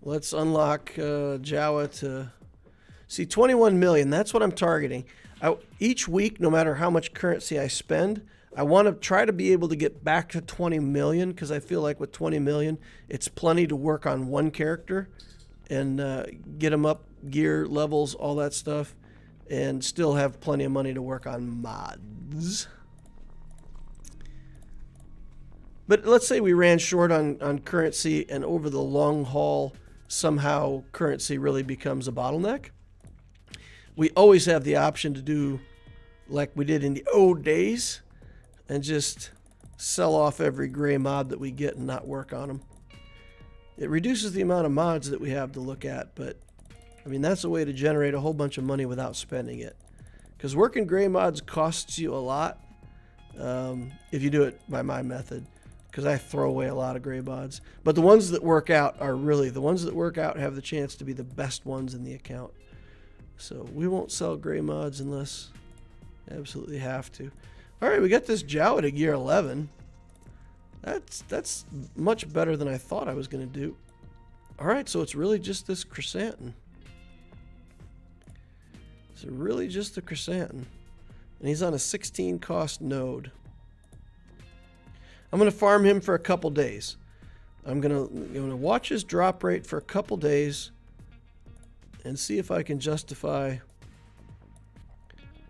Let's unlock Jawa to... See, 21 million. That's what I'm targeting. Each week, no matter how much currency I spend, I want to try to be able to get back to 20 million, because I feel like with 20 million, it's plenty to work on one character and get them up, gear levels, all that stuff, and still have plenty of money to work on mods. But let's say we ran short on currency, and over the long haul, somehow currency really becomes a bottleneck, we always have the option to do like we did in the old days and just sell off every gray mod that we get and not work on them. It reduces the amount of mods that we have to look at, but I mean, that's a way to generate a whole bunch of money without spending it. Because working gray mods costs you a lot if you do it by my method, because I throw away a lot of gray mods. But the ones that work out are really, the ones that work out have the chance to be the best ones in the account. So we won't sell gray mods unless absolutely have to. All right, we got this Jabba to gear 11. That's much better than I thought I was going to do. All right, so it's really just this chrysanthemum. It's really just the chrysanthemum. And he's on a 16 cost node. I'm going to farm him for a couple days. I'm going to watch his drop rate for a couple days and see if I can justify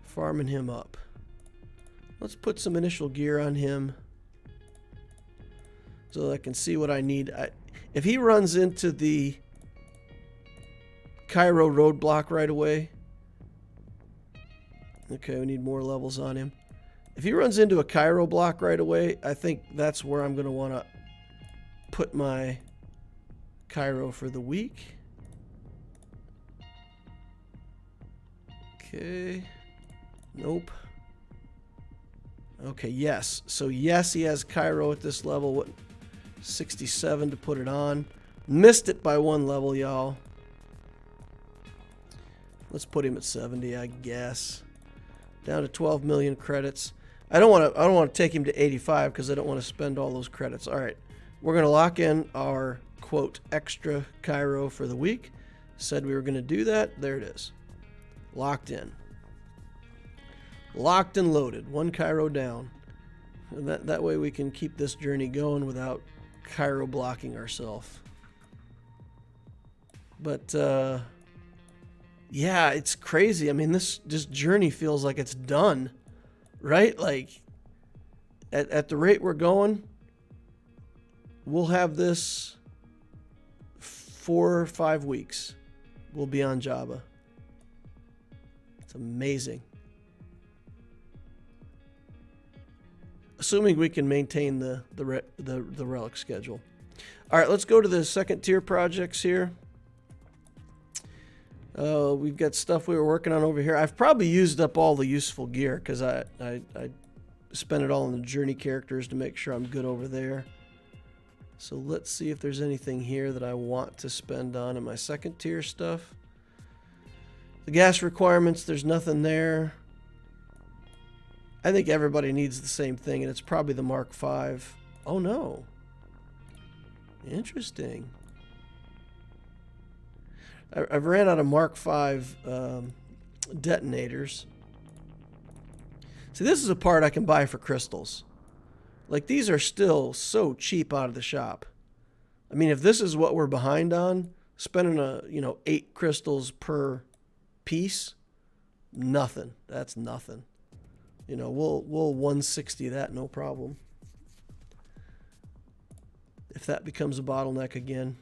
farming him up. Let's put some initial gear on him so I can see what I need. If he runs into the Cairo roadblock right away, okay, we need more levels on him. If he runs into a Cairo block right away, I think that's where I'm going to want to put my Cairo for the week. Okay. Nope. Okay, yes. So yes, he has Cairo at this level. What? 67 to put it on. Missed it by 1 level, y'all. Let's put him at 70, I guess. Down to 12 million credits. I don't want to take him to 85 because I don't want to spend all those credits. All right. We're going to lock in our quote extra Cairo for the week. Said we were going to do that. There it is. Locked in. Locked and loaded. 1 Cairo down. And that way we can keep this journey going without Cairo blocking ourselves. But yeah, it's crazy. I mean, this journey feels like it's done, right? Like at the rate we're going, we'll have this 4 or 5 weeks. We'll be on Jabba. It's amazing. Assuming we can maintain the relic schedule. All right, let's go to the second tier projects here. We've got stuff we were working on over here. I've probably used up all the useful gear because I spent it all on the journey characters to make sure I'm good over there. So let's see if there's anything here that I want to spend on in my second tier stuff. The gas requirements, there's nothing there. I think everybody needs the same thing, and it's probably the Mark V. Oh, no. Interesting. I've ran out of Mark V detonators. See, this is a part I can buy for crystals. Like, these are still so cheap out of the shop. I mean, if this is what we're behind on, spending 8 crystals per piece, nothing. That's nothing. We'll 160 that, no problem. If that becomes a bottleneck again.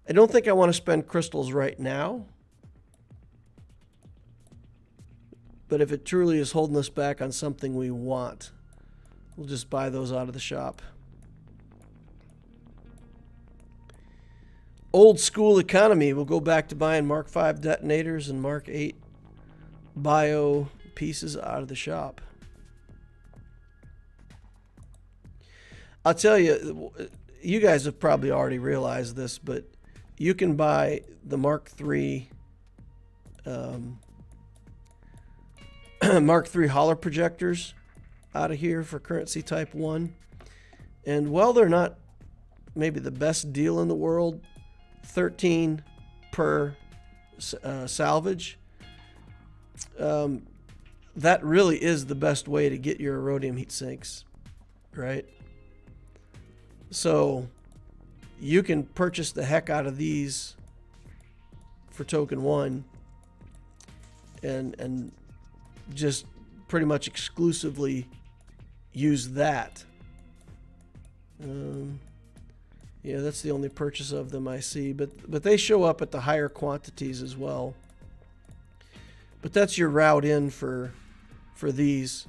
I don't think I want to spend crystals right now. But if it truly is holding us back on something we want, we'll just buy those out of the shop. Old school economy. We'll go back to buying Mark V detonators and Mark 8 bio pieces out of the shop. I'll tell you, you guys have probably already realized this, but you can buy the Mark III Mark III Holler projectors out of here for currency type 1. And while they're not maybe the best deal in the world, 13 per salvage, that really is the best way to get your Erodium heat sinks, right? So you can purchase the heck out of these for token 1 and just pretty much exclusively use that. Yeah, that's the only purchase of them I see, but they show up at the higher quantities as well. But that's your route in for these.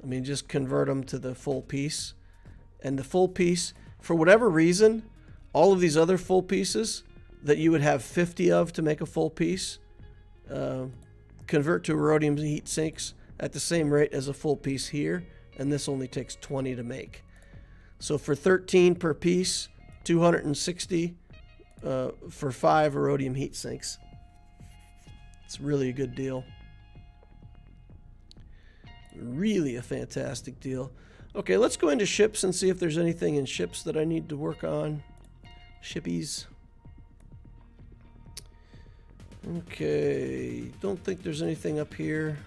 I mean, just convert them to the full piece. And the full piece, for whatever reason, all of these other full pieces that you would have 50 of to make a full piece, convert to rhodium heat sinks at the same rate as a full piece here, and this only takes 20 to make. So for 13 per piece, 260 for 5 rhodium heat sinks. It's really a good deal. Really a fantastic deal. Okay, let's go into ships and see if there's anything in ships that I need to work on. Shippies. Okay, don't think there's anything up here.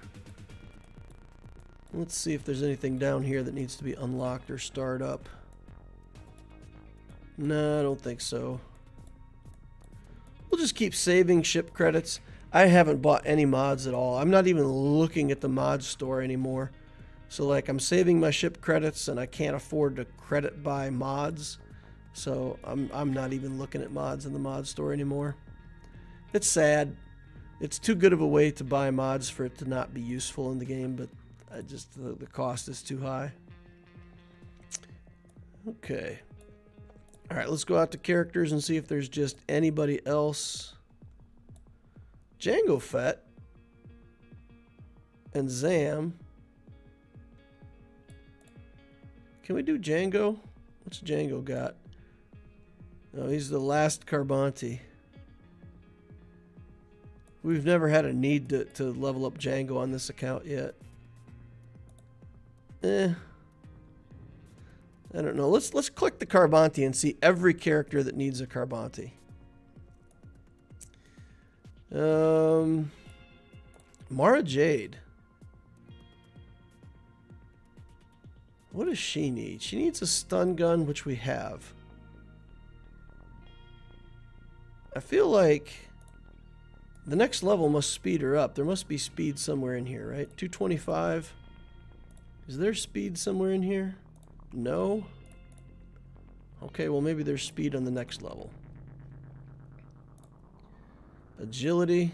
Let's see if there's anything down here that needs to be unlocked or starred up. No, I don't think so. We'll just keep saving ship credits. I haven't bought any mods at all. I'm not even looking at the mod store anymore. So like I'm saving my ship credits and I can't afford to credit buy mods. So I'm not even looking at mods in the mod store anymore. It's sad. It's too good of a way to buy mods for it to not be useful in the game, but I just the cost is too high. Okay. All right, let's go out to characters and see if there's just anybody else. Jango Fett and Zam. Can we do Jango? What's Jango got? Oh, he's the last Carbonti. We've never had a need to level up Jango on this account yet. I don't know. Let's click the Carbonti and see every character that needs a Carbonti. Mara Jade. What does she need? She needs a stun gun, which we have. I feel like the next level must speed her up. There must be speed somewhere in here, right? 225. Is there speed somewhere in here? No. Okay, well maybe there's speed on the next level. Agility.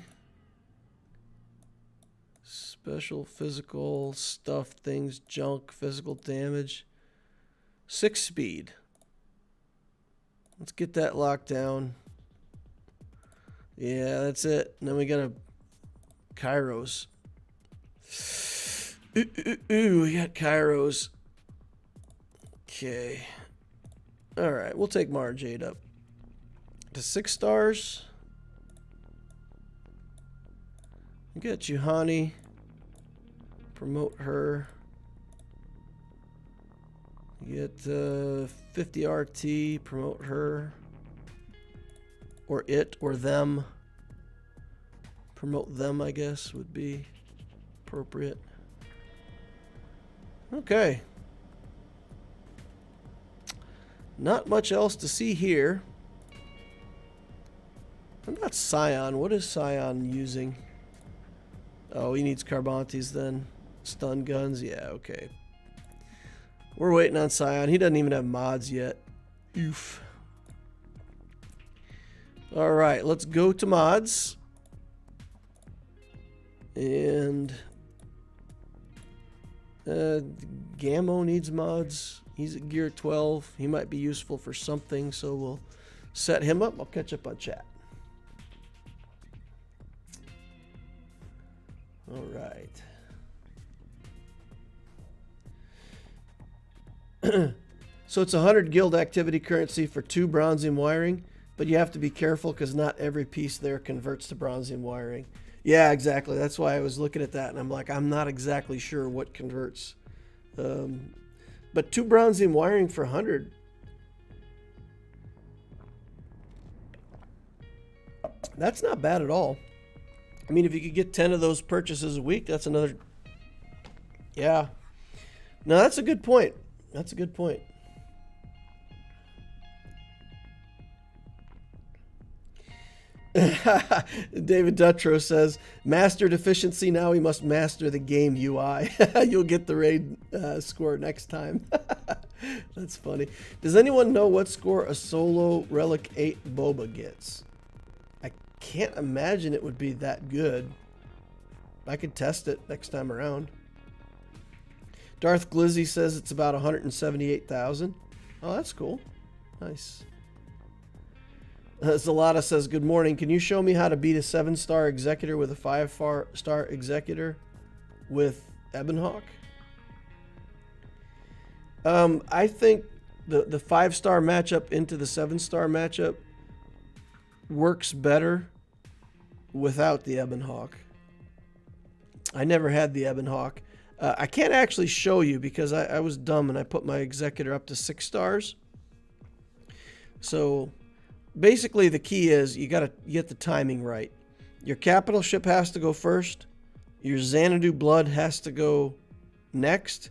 Special, physical, stuff, things, junk, physical damage. 6 speed. Let's get that locked down. Yeah, that's it. And then we got a Kairos. Ooh, we got Kairos. Okay. Alright, we'll take Mara Jade up to 6 stars. We got Juhani. Promote her. Get 50 RT. Promote her. Or it, or them. Promote them, I guess, would be appropriate. Okay. Not much else to see here. What about Scion? What is Scion using? Oh, he needs Carbontis then. Stun guns? Yeah, okay. We're waiting on Scion. He doesn't even have mods yet. Oof. Alright, let's go to mods. And Gammo needs mods. He's at gear 12. He might be useful for something, so we'll set him up. I'll catch up on chat. Alright. So it's 100 guild activity currency for 2 bronzium wiring, but you have to be careful because not every piece there converts to bronzium wiring. Yeah, exactly. That's why I was looking at that and I'm like, I'm not exactly sure what converts. But 2 bronzium wiring for 100. That's not bad at all. I mean, if you could get 10 of those purchases a week, that's another. Yeah. No, that's a good point. That's a good point. David Dutrow says, master deficiency, now he must master the game UI. You'll get the raid score next time. That's funny. Does anyone know what score a solo Relic 8 Boba gets? I can't imagine it would be that good. I could test it next time around. Darth Glizzy says it's about 178,000. Oh, that's cool. Nice. Zalata says, good morning. Can you show me how to beat a 7-star Executor with a 5-star Executor with Ebonhawk? I think the 5-star matchup into the 7-star matchup works better without the Ebonhawk. I never had the Ebonhawk. I can't actually show you because I was dumb and I put my Executor up to 6 stars. So basically the key is you got to get the timing right. Your capital ship has to go first. Your Xanadu Blood has to go next.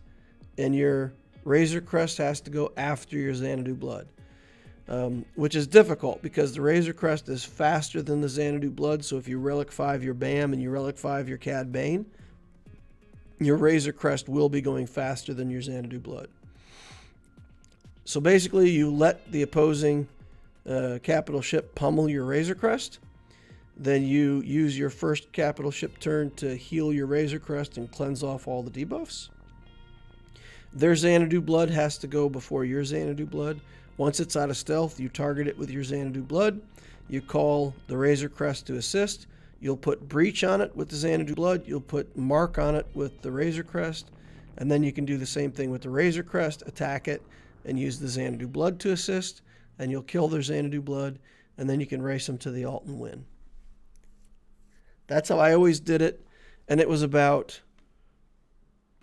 And your Razor Crest has to go after your Xanadu Blood. Which is difficult because the Razor Crest is faster than the Xanadu Blood. So if you Relic 5 your Bam and you Relic 5 your Cad Bane, your Razor Crest will be going faster than your Xanadu Blood. So basically you let the opposing capital ship pummel your Razor Crest. Then you use your first capital ship turn to heal your Razor Crest and cleanse off all the debuffs. Their Xanadu Blood has to go before your Xanadu Blood. Once it's out of stealth, you target it with your Xanadu Blood. You call the Razor Crest to assist. You'll put Breach on it with the Xanadu Blood. You'll put Mark on it with the Razor Crest. And then you can do the same thing with the Razor Crest, attack it, and use the Xanadu Blood to assist. And you'll kill their Xanadu Blood. And then you can race them to the ult and win. That's how I always did it. And it was about,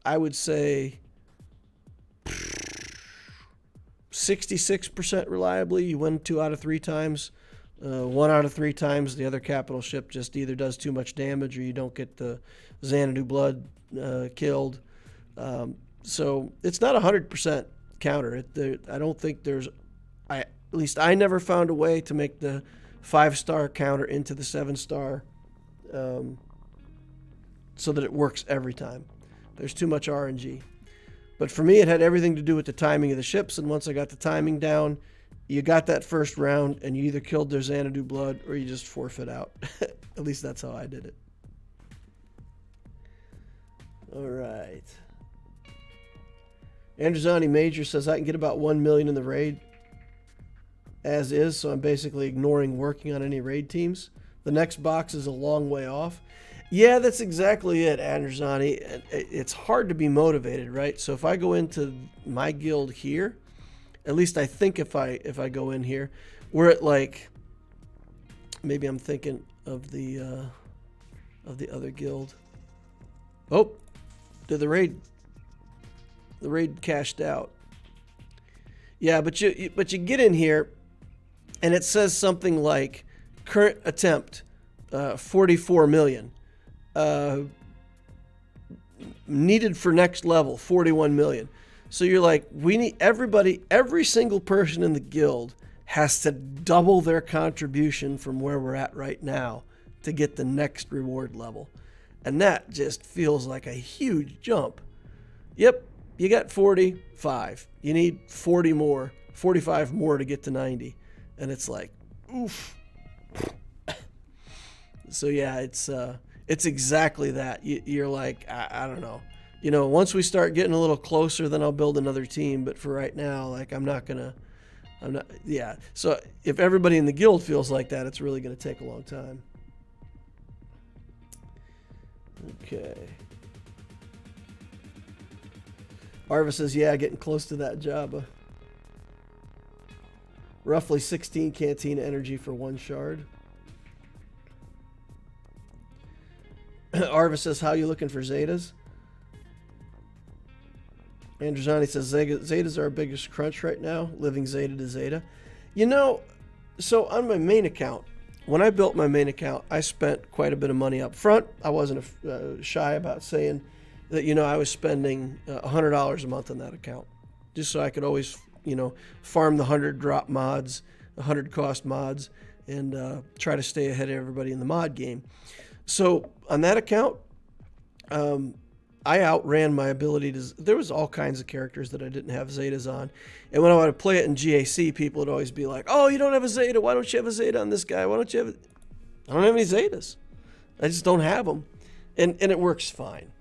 I would say, 66% reliably. You win 2 out of 3 times. 1 out of 3 times the other capital ship just either does too much damage or you don't get the Xanadu Blood killed. So it's not 100% counter. I don't think there's, at least I never found a way to make the 5-star counter into the 7-star so that it works every time. There's too much RNG. But for me, it had everything to do with the timing of the ships, and once I got the timing down, you got that first round, and you either killed their Xanadu Blood or you just forfeit out. At least that's how I did it. All right. Andrzani Major says, I can get about 1 million in the raid as is, so I'm basically ignoring working on any raid teams. The next box is a long way off. Yeah, that's exactly it, Andrzani. It's hard to be motivated, right? So if I go into my guild here, at least I think if I go in here, we're at like, maybe I'm thinking of the other guild. Oh, the raid cashed out. Yeah, but you get in here, and it says something like current attempt 44 million. Needed for next level 41 million. So you're like, we need every single person in the guild has to double their contribution from where we're at right now to get the next reward level. And that just feels like a huge jump. Yep, you got 45. You need 45 more to get to 90. And it's like, oof. So yeah, it's exactly that. You're like, I don't know. You know, once we start getting a little closer, then I'll build another team. But for right now, like, yeah. So if everybody in the guild feels like that, it's really going to take a long time. Okay. Arva says, yeah, getting close to that Jabba. Roughly 16 Cantina energy for 1 shard. Arva says, how you looking for Zetas? Andrzani says, Zetas are our biggest crunch right now, living Zeta to Zeta. You know, so on my main account, when I built my main account, I spent quite a bit of money up front. I wasn't shy about saying that, you know, I was spending $100 a month on that account, just so I could always, you know, farm the 100 drop mods, 100 cost mods, and try to stay ahead of everybody in the mod game. So on that account, I outran my ability to. There was all kinds of characters that I didn't have Zetas on, and when I would play it in GAC, people would always be like, "Oh, you don't have a Zeta. Why don't you have a Zeta on this guy? Why don't you have?" I don't have any Zetas. I just don't have them, and it works fine.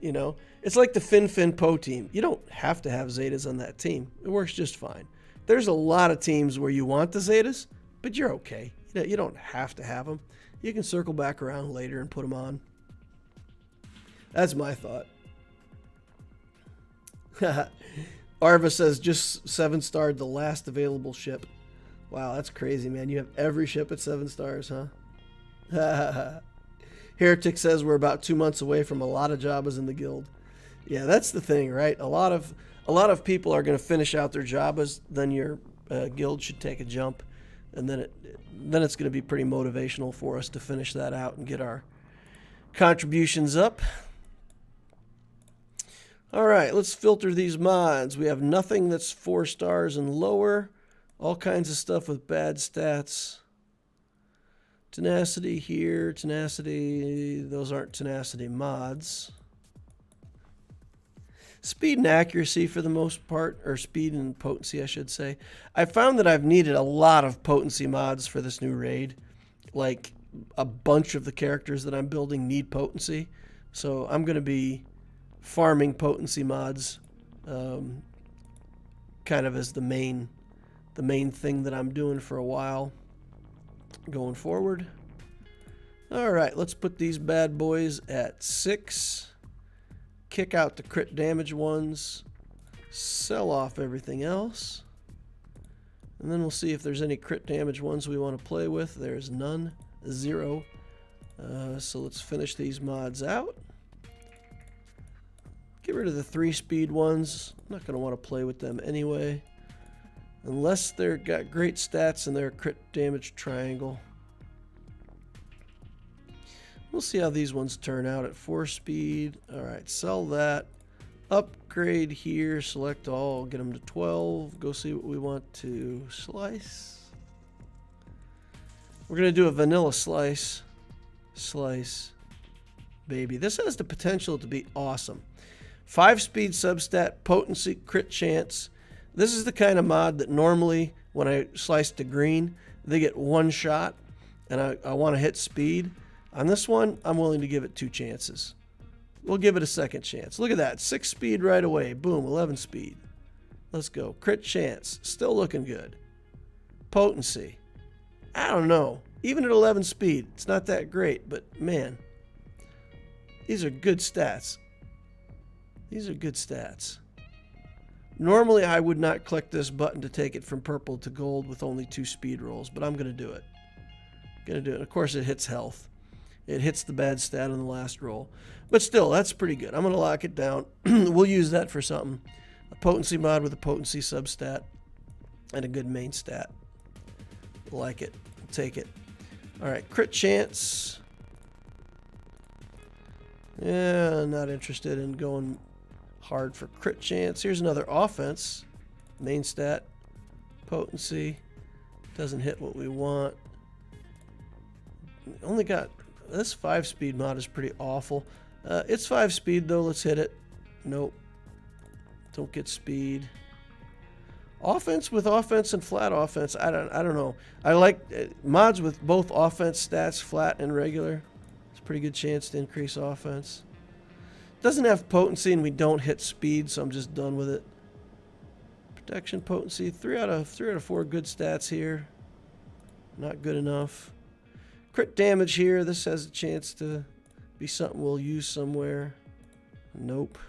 You know, it's like the Fin Poe team. You don't have to have Zetas on that team. It works just fine. There's a lot of teams where you want the Zetas, but you're okay. You don't have to have them. You can circle back around later and put them on. That's my thought. Arva says just 7-starred the last available ship. Wow, that's crazy, man. You have every ship at 7 stars, huh? Heretic says we're about 2 months away from a lot of Jabbas in the guild. Yeah, that's the thing, right? A lot of people are going to finish out their Jabbas. Then your guild should take a jump, and then it's going to be pretty motivational for us to finish that out and get our contributions up. All right, let's filter these mods. We have nothing that's 4 stars and lower. All kinds of stuff with bad stats. Tenacity here, tenacity. Those aren't tenacity mods. Speed and accuracy for the most part, or speed and potency, I should say. I found that I've needed a lot of potency mods for this new raid. Like a bunch of the characters that I'm building need potency. So I'm going to be farming potency mods kind of as the main thing that I'm doing for a while going forward. All right, let's put these bad boys at 6. Kick out the crit damage ones. Sell off everything else. And then we'll see if there's any crit damage ones we want to play with. There's none. 0. So let's finish these mods out. Get rid of the 3-speed ones. I'm not going to want to play with them anyway. Unless they've got great stats and they're a crit damage triangle. We'll see how these ones turn out at 4-speed. Alright, sell that. Upgrade here. Select all. Get them to 12. Go see what we want to slice. We're going to do a vanilla slice. Slice. Baby. This has the potential to be awesome. 5-speed substat, potency, crit chance. This is the kind of mod that normally, when I slice to green, they get 1 shot, and I want to hit speed. On this one, I'm willing to give it 2 chances. We'll give it a second chance. Look at that. 6 speed right away. Boom, 11 speed. Let's go. Crit chance. Still looking good. Potency. I don't know. Even at 11 speed, it's not that great, but man, these are good stats. These are good stats. Normally, I would not click this button to take it from purple to gold with only 2 speed rolls, but I'm going to do it. Of course, it hits health. It hits the bad stat on the last roll. But still, that's pretty good. I'm going to lock it down. We'll use that for something. A potency mod with a potency substat and a good main stat. Like it. We'll take it. All right, crit chance. Yeah, not interested in going hard for crit chance. Here's another offense. Main stat. Potency. Doesn't hit what we want. Only got... This 5-speed mod is pretty awful. It's 5-speed though. Let's hit it. Nope. Don't get speed. Offense with offense and flat offense. I don't know. I like mods with both offense stats, flat and regular. It's a pretty good chance to increase offense. Doesn't have potency and we don't hit speed, so I'm just done with it. Protection, potency, 3 out of 4 good stats here. Not good enough. Crit damage here. This has a chance to be something we'll use somewhere. Nope.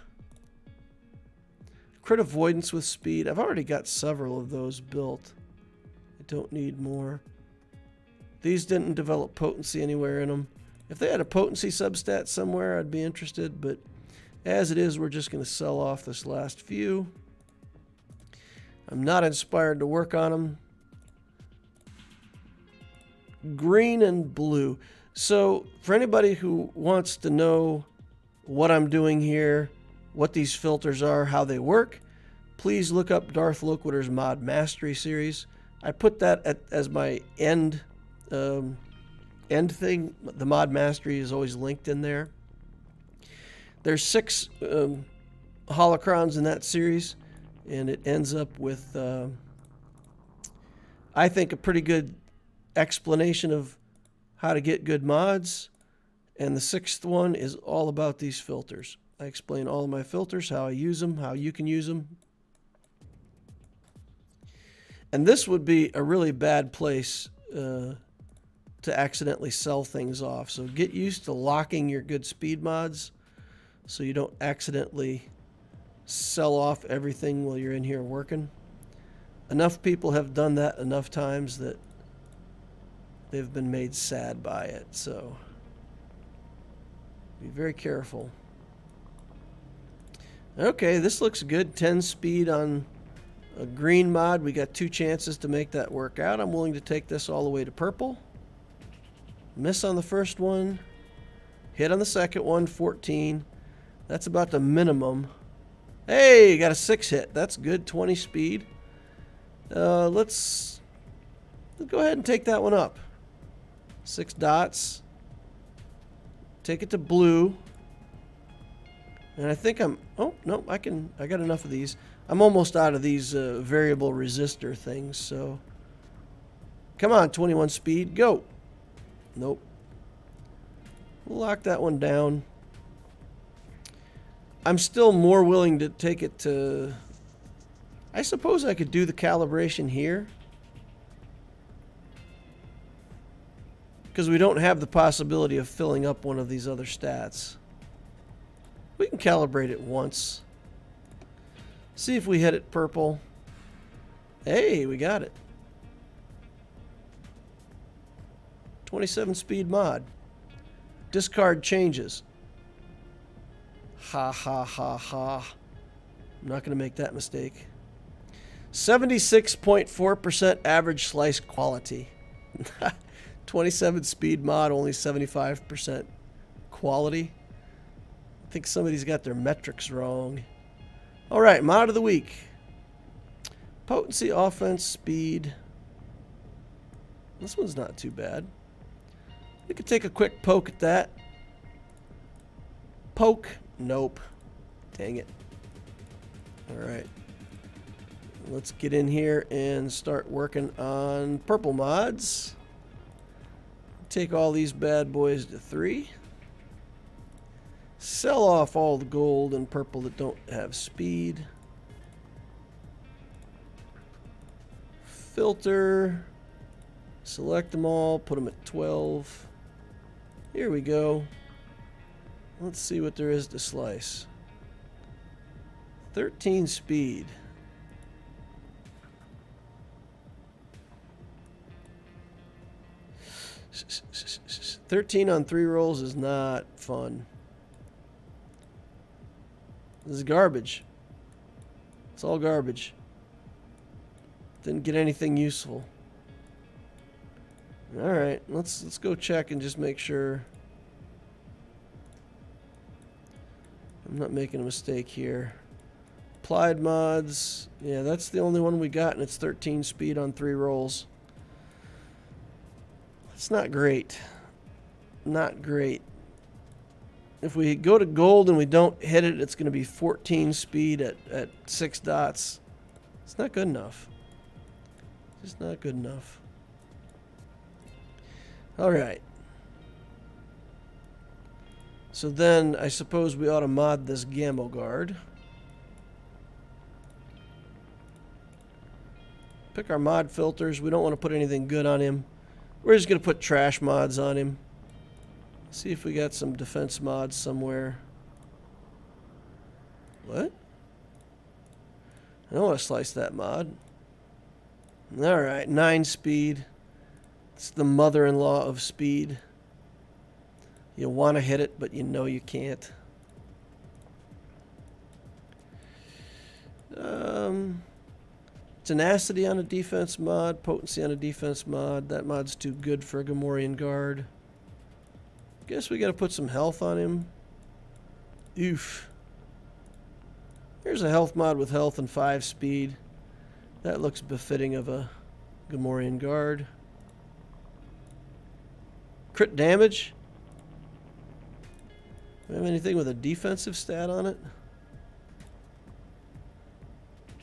Crit avoidance with speed. I've already got several of those built. I don't need more. These didn't develop potency anywhere in them. If they had a potency substat somewhere, I'd be interested, but as it is, we're just going to sell off this last few. I'm not inspired to work on them. Green and blue. So for anybody who wants to know what I'm doing here, what these filters are, how they work, please look up Darth Loquiter's Mod Mastery series. I put that as my end thing. The Mod Mastery is always linked in there. There's 6 holocrons in that series, and it ends up with, I think, a pretty good explanation of how to get good mods. And the 6th one is all about these filters. I explain all of my filters, how I use them, how you can use them. And this would be a really bad place to accidentally sell things off. So get used to locking your good speed mods so you don't accidentally sell off everything while you're in here working. Enough people have done that enough times that they've been made sad by it. So be very careful. Okay, this looks good. 10 speed on a green mod. We got 2 chances to make that work out. I'm willing to take this all the way to purple. Miss on the first one. Hit on the second one, 14. That's about the minimum. Hey, got a 6 hit. That's good, 20 speed. Let's go ahead and take that one up. 6 dots. Take it to blue. And I think I'm... Oh, no, I got enough of these. I'm almost out of these variable resistor things, so... Come on, 21 speed, go! Nope. We'll lock that one down. I'm still more willing to take it to... I suppose I could do the calibration here. Because we don't have the possibility of filling up one of these other stats. We can calibrate it once. See if we hit it purple. Hey, we got it. 27 speed mod. Discard changes. Ha ha ha ha. I'm not going to make that mistake. 76.4% average slice quality. 27 speed mod, only 75% quality. I think somebody's got their metrics wrong. All right, mod of the week. Potency, offense, speed. This one's not too bad. We could take a quick poke at that. Poke. Nope. Dang it. All right. Let's get in here and start working on purple mods. Take all these bad boys to 3. Sell off all the gold and purple that don't have speed. Filter. Select them all. Put them at 12. Here we go. Let's see what there is to slice. 13 speed. $13 on 3 rolls is not fun. This is garbage. It's all garbage. Didn't get anything useful. All right, let's go check and just make sure I'm not making a mistake here. Applied mods. Yeah, that's the only one we got, and it's 13 speed on 3 rolls. It's not great. Not great. If we go to gold and we don't hit it, it's going to be 14 speed at 6 dots. It's not good enough. Just not good enough. All right. So then I suppose we ought to mod this Gamma Guard. Pick our mod filters. We don't want to put anything good on him. We're just going to put trash mods on him. See if we got some defense mods somewhere. What? I don't want to slice that mod. Alright, 9 speed. It's the mother-in-law of speed. You want to hit it, but you know you can't. Tenacity on a defense mod. Potency on a defense mod. That mod's too good for a Gamorrean guard. Guess we got to put some health on him. Oof. Here's a health mod with health and 5 speed. That looks befitting of a Gamorrean guard. Crit damage. Do we have anything with a defensive stat on it?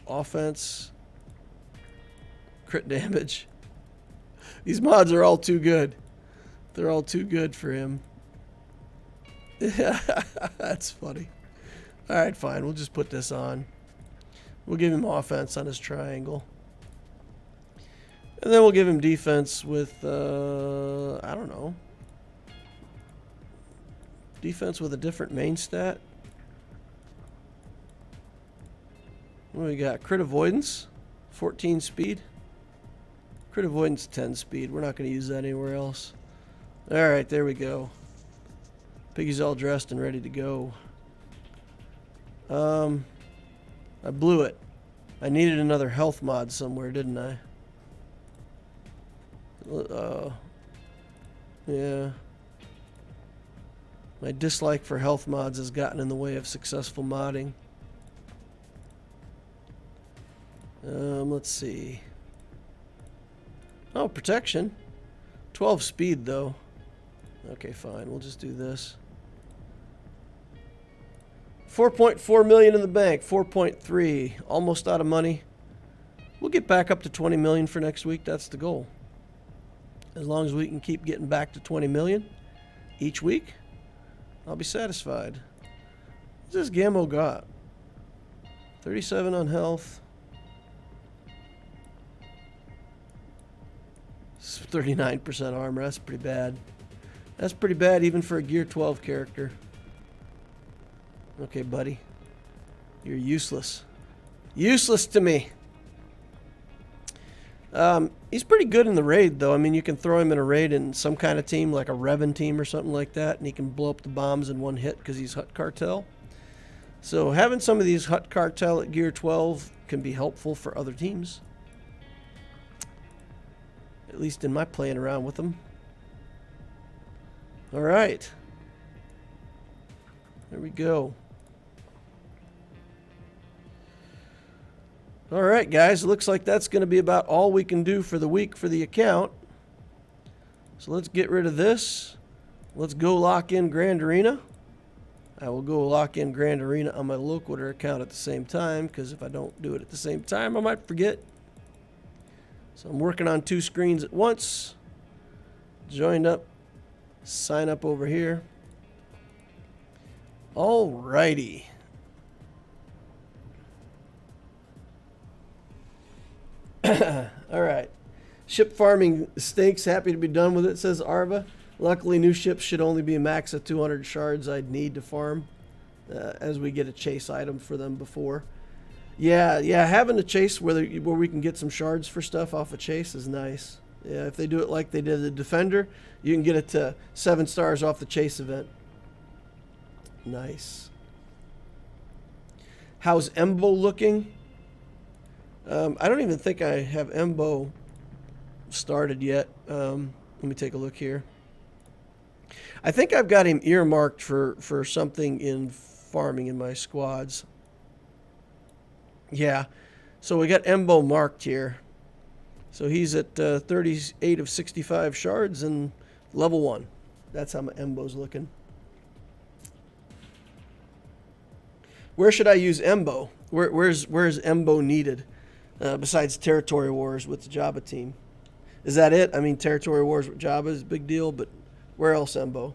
Offense. Crit damage. These mods are all too good. They're all too good for him. That's funny. Alright, fine. We'll just put this on. We'll give him offense on his triangle. And then we'll give him defense with, I don't know. Defense with a different main stat. What do we got? Crit avoidance, 14 speed. Crit avoidance, 10 speed. We're not going to use that anywhere else. Alright, there we go. Piggy's all dressed and ready to go. I blew it. I needed another health mod somewhere, didn't I? Yeah. My dislike for health mods has gotten in the way of successful modding. Let's see. Oh, protection. 12 speed, though. Okay, fine. We'll just do this. 4.4 million in the bank. 4.3. Almost out of money. We'll get back up to 20 million for next week. That's the goal. As long as we can keep getting back to 20 million each week, I'll be satisfied. What's this Gammo got? 37 on health. 39% armor. That's pretty bad. That's pretty bad even for a Gear 12 character. Okay, buddy. You're useless. Useless to me. He's pretty good in the raid, though. I mean, you can throw him in a raid in some kind of team, like a Revan team or something like that, and he can blow up the bombs in one hit because he's Hut Cartel. So having some of these Hut Cartel at Gear 12 can be helpful for other teams. At least in my playing around with them. All right. There we go. All right, guys. It looks like that's going to be about all we can do for the week for the account. So let's get rid of this. Let's go lock in Grand Arena. I will go lock in Grand Arena on my Loquitur account at the same time, because if I don't do it at the same time, I might forget. So I'm working on 2 screens at once. Joined up. Sign up over here. All righty. All right. Ship farming stinks. Happy to be done with it, says Arva. Luckily, new ships should only be a max of 200 shards I'd need to farm as we get a chase item for them before. Yeah, having a chase where we can get some shards for stuff off a chase is nice. Yeah, if they do it like they did the Defender, you can get it to 7 stars off the chase event. Nice. How's Embo looking? I don't even think I have Embo started yet. Let me take a look here. I think I've got him earmarked for something in farming in my squads. Yeah. So we got Embo marked here. So he's at 38 of 65 shards and level 1. That's how my Embo's looking. Where should I use Embo? Where's Embo needed? Besides Territory Wars with the Jabba team. Is that it? I mean, Territory Wars with Jabba is a big deal, but where else, Embo?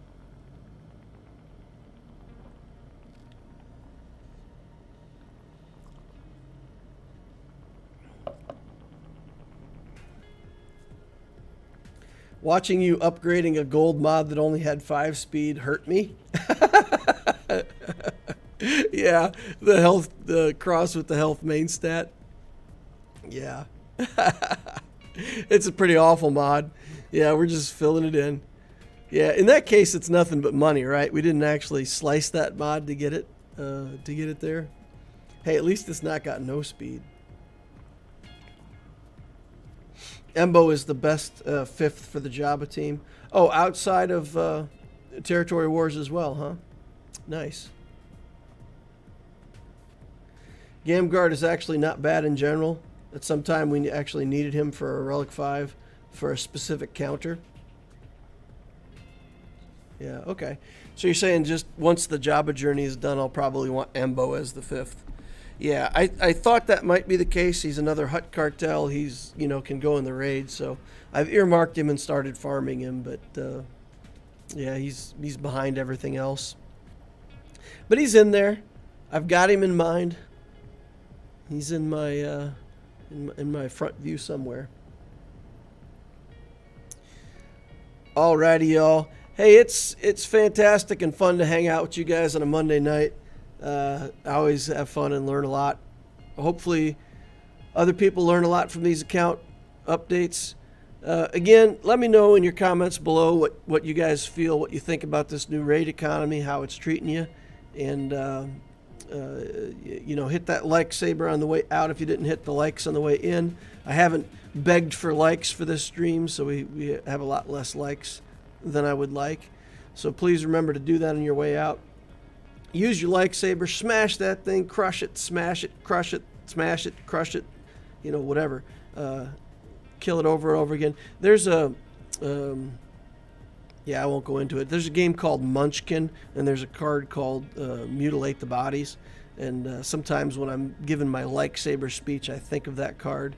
Watching you upgrading a gold mod that only had 5 speed hurt me. Yeah, the cross with the health main stat. Yeah. It's a pretty awful mod. Yeah, we're just filling it in. Yeah, in that case, it's nothing but money, right? We didn't actually slice that mod to get it there. Hey, at least it's not got no speed. Embo is the best 5th for the Jabba team. Oh, outside of Territory Wars as well, huh? Nice. Gamguard is actually not bad in general. At some time we actually needed him for a Relic 5 for a specific counter. Yeah, okay. So you're saying just once the Jabba journey is done, I'll probably want Embo as the 5th. Yeah, I thought that might be the case. He's another Hutt cartel. He's, can go in the raid. So I've earmarked him and started farming him. But, yeah, he's behind everything else. But he's in there. I've got him in mind. He's in my in my front view somewhere. Alrighty, y'all. Hey, it's fantastic and fun to hang out with you guys on a Monday night. I always have fun and learn a lot. Hopefully, other people learn a lot from these account updates. Again, let me know in your comments below what you guys feel, what you think about this new raid economy, how it's treating you, and hit that like saber on the way out if you didn't hit the likes on the way in. I haven't begged for likes for this stream, so we have a lot less likes than I would like. So please remember to do that on your way out. Use your like saber, smash that thing, crush it, smash it, crush it, smash it, crush it, whatever. Kill it over and over again. There's I won't go into it. There's a game called Munchkin, and there's a card called Mutilate the Bodies. And sometimes when I'm giving my like saber speech, I think of that card.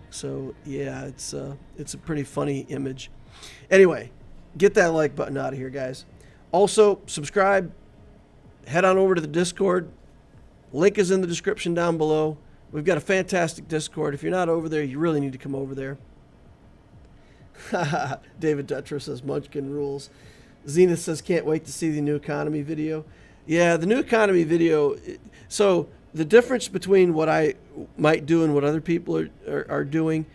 So yeah, it's a pretty funny image. Anyway, get that like button out of here, guys. Also, subscribe. Head on over to the Discord. Link is in the description down below. We've got a fantastic Discord. If you're not over there, you really need to come over there. David Dutra says Munchkin rules. Zenith says can't wait to see the new economy video. Yeah, the new economy video. So the difference between what I might do and what other people are doing,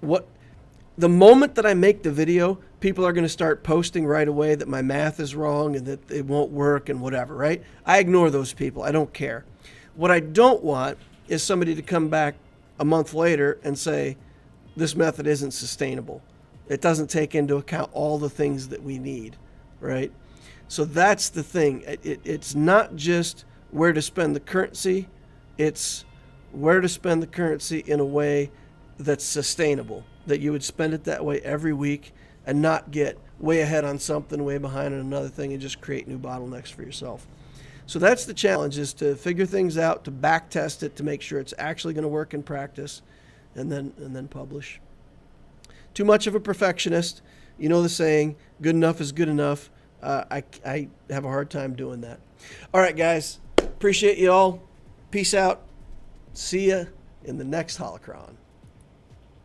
the moment that I make the video, people are going to start posting right away that my math is wrong and that it won't work and whatever, right? I ignore those people. I don't care. What I don't want is somebody to come back a month later and say, this method isn't sustainable. It doesn't take into account all the things that we need, right? So that's the thing. It's not just where to spend the currency. It's where to spend the currency in a way that's sustainable, that you would spend it that way every week and not get way ahead on something, way behind on another thing, and just create new bottlenecks for yourself. So that's the challenge, is to figure things out, to back test it, to make sure it's actually going to work in practice, and then publish. Too much of a perfectionist. You know the saying, good enough is good enough. I have a hard time doing that. All right, guys. Appreciate you all. Peace out. See ya in the next holocron.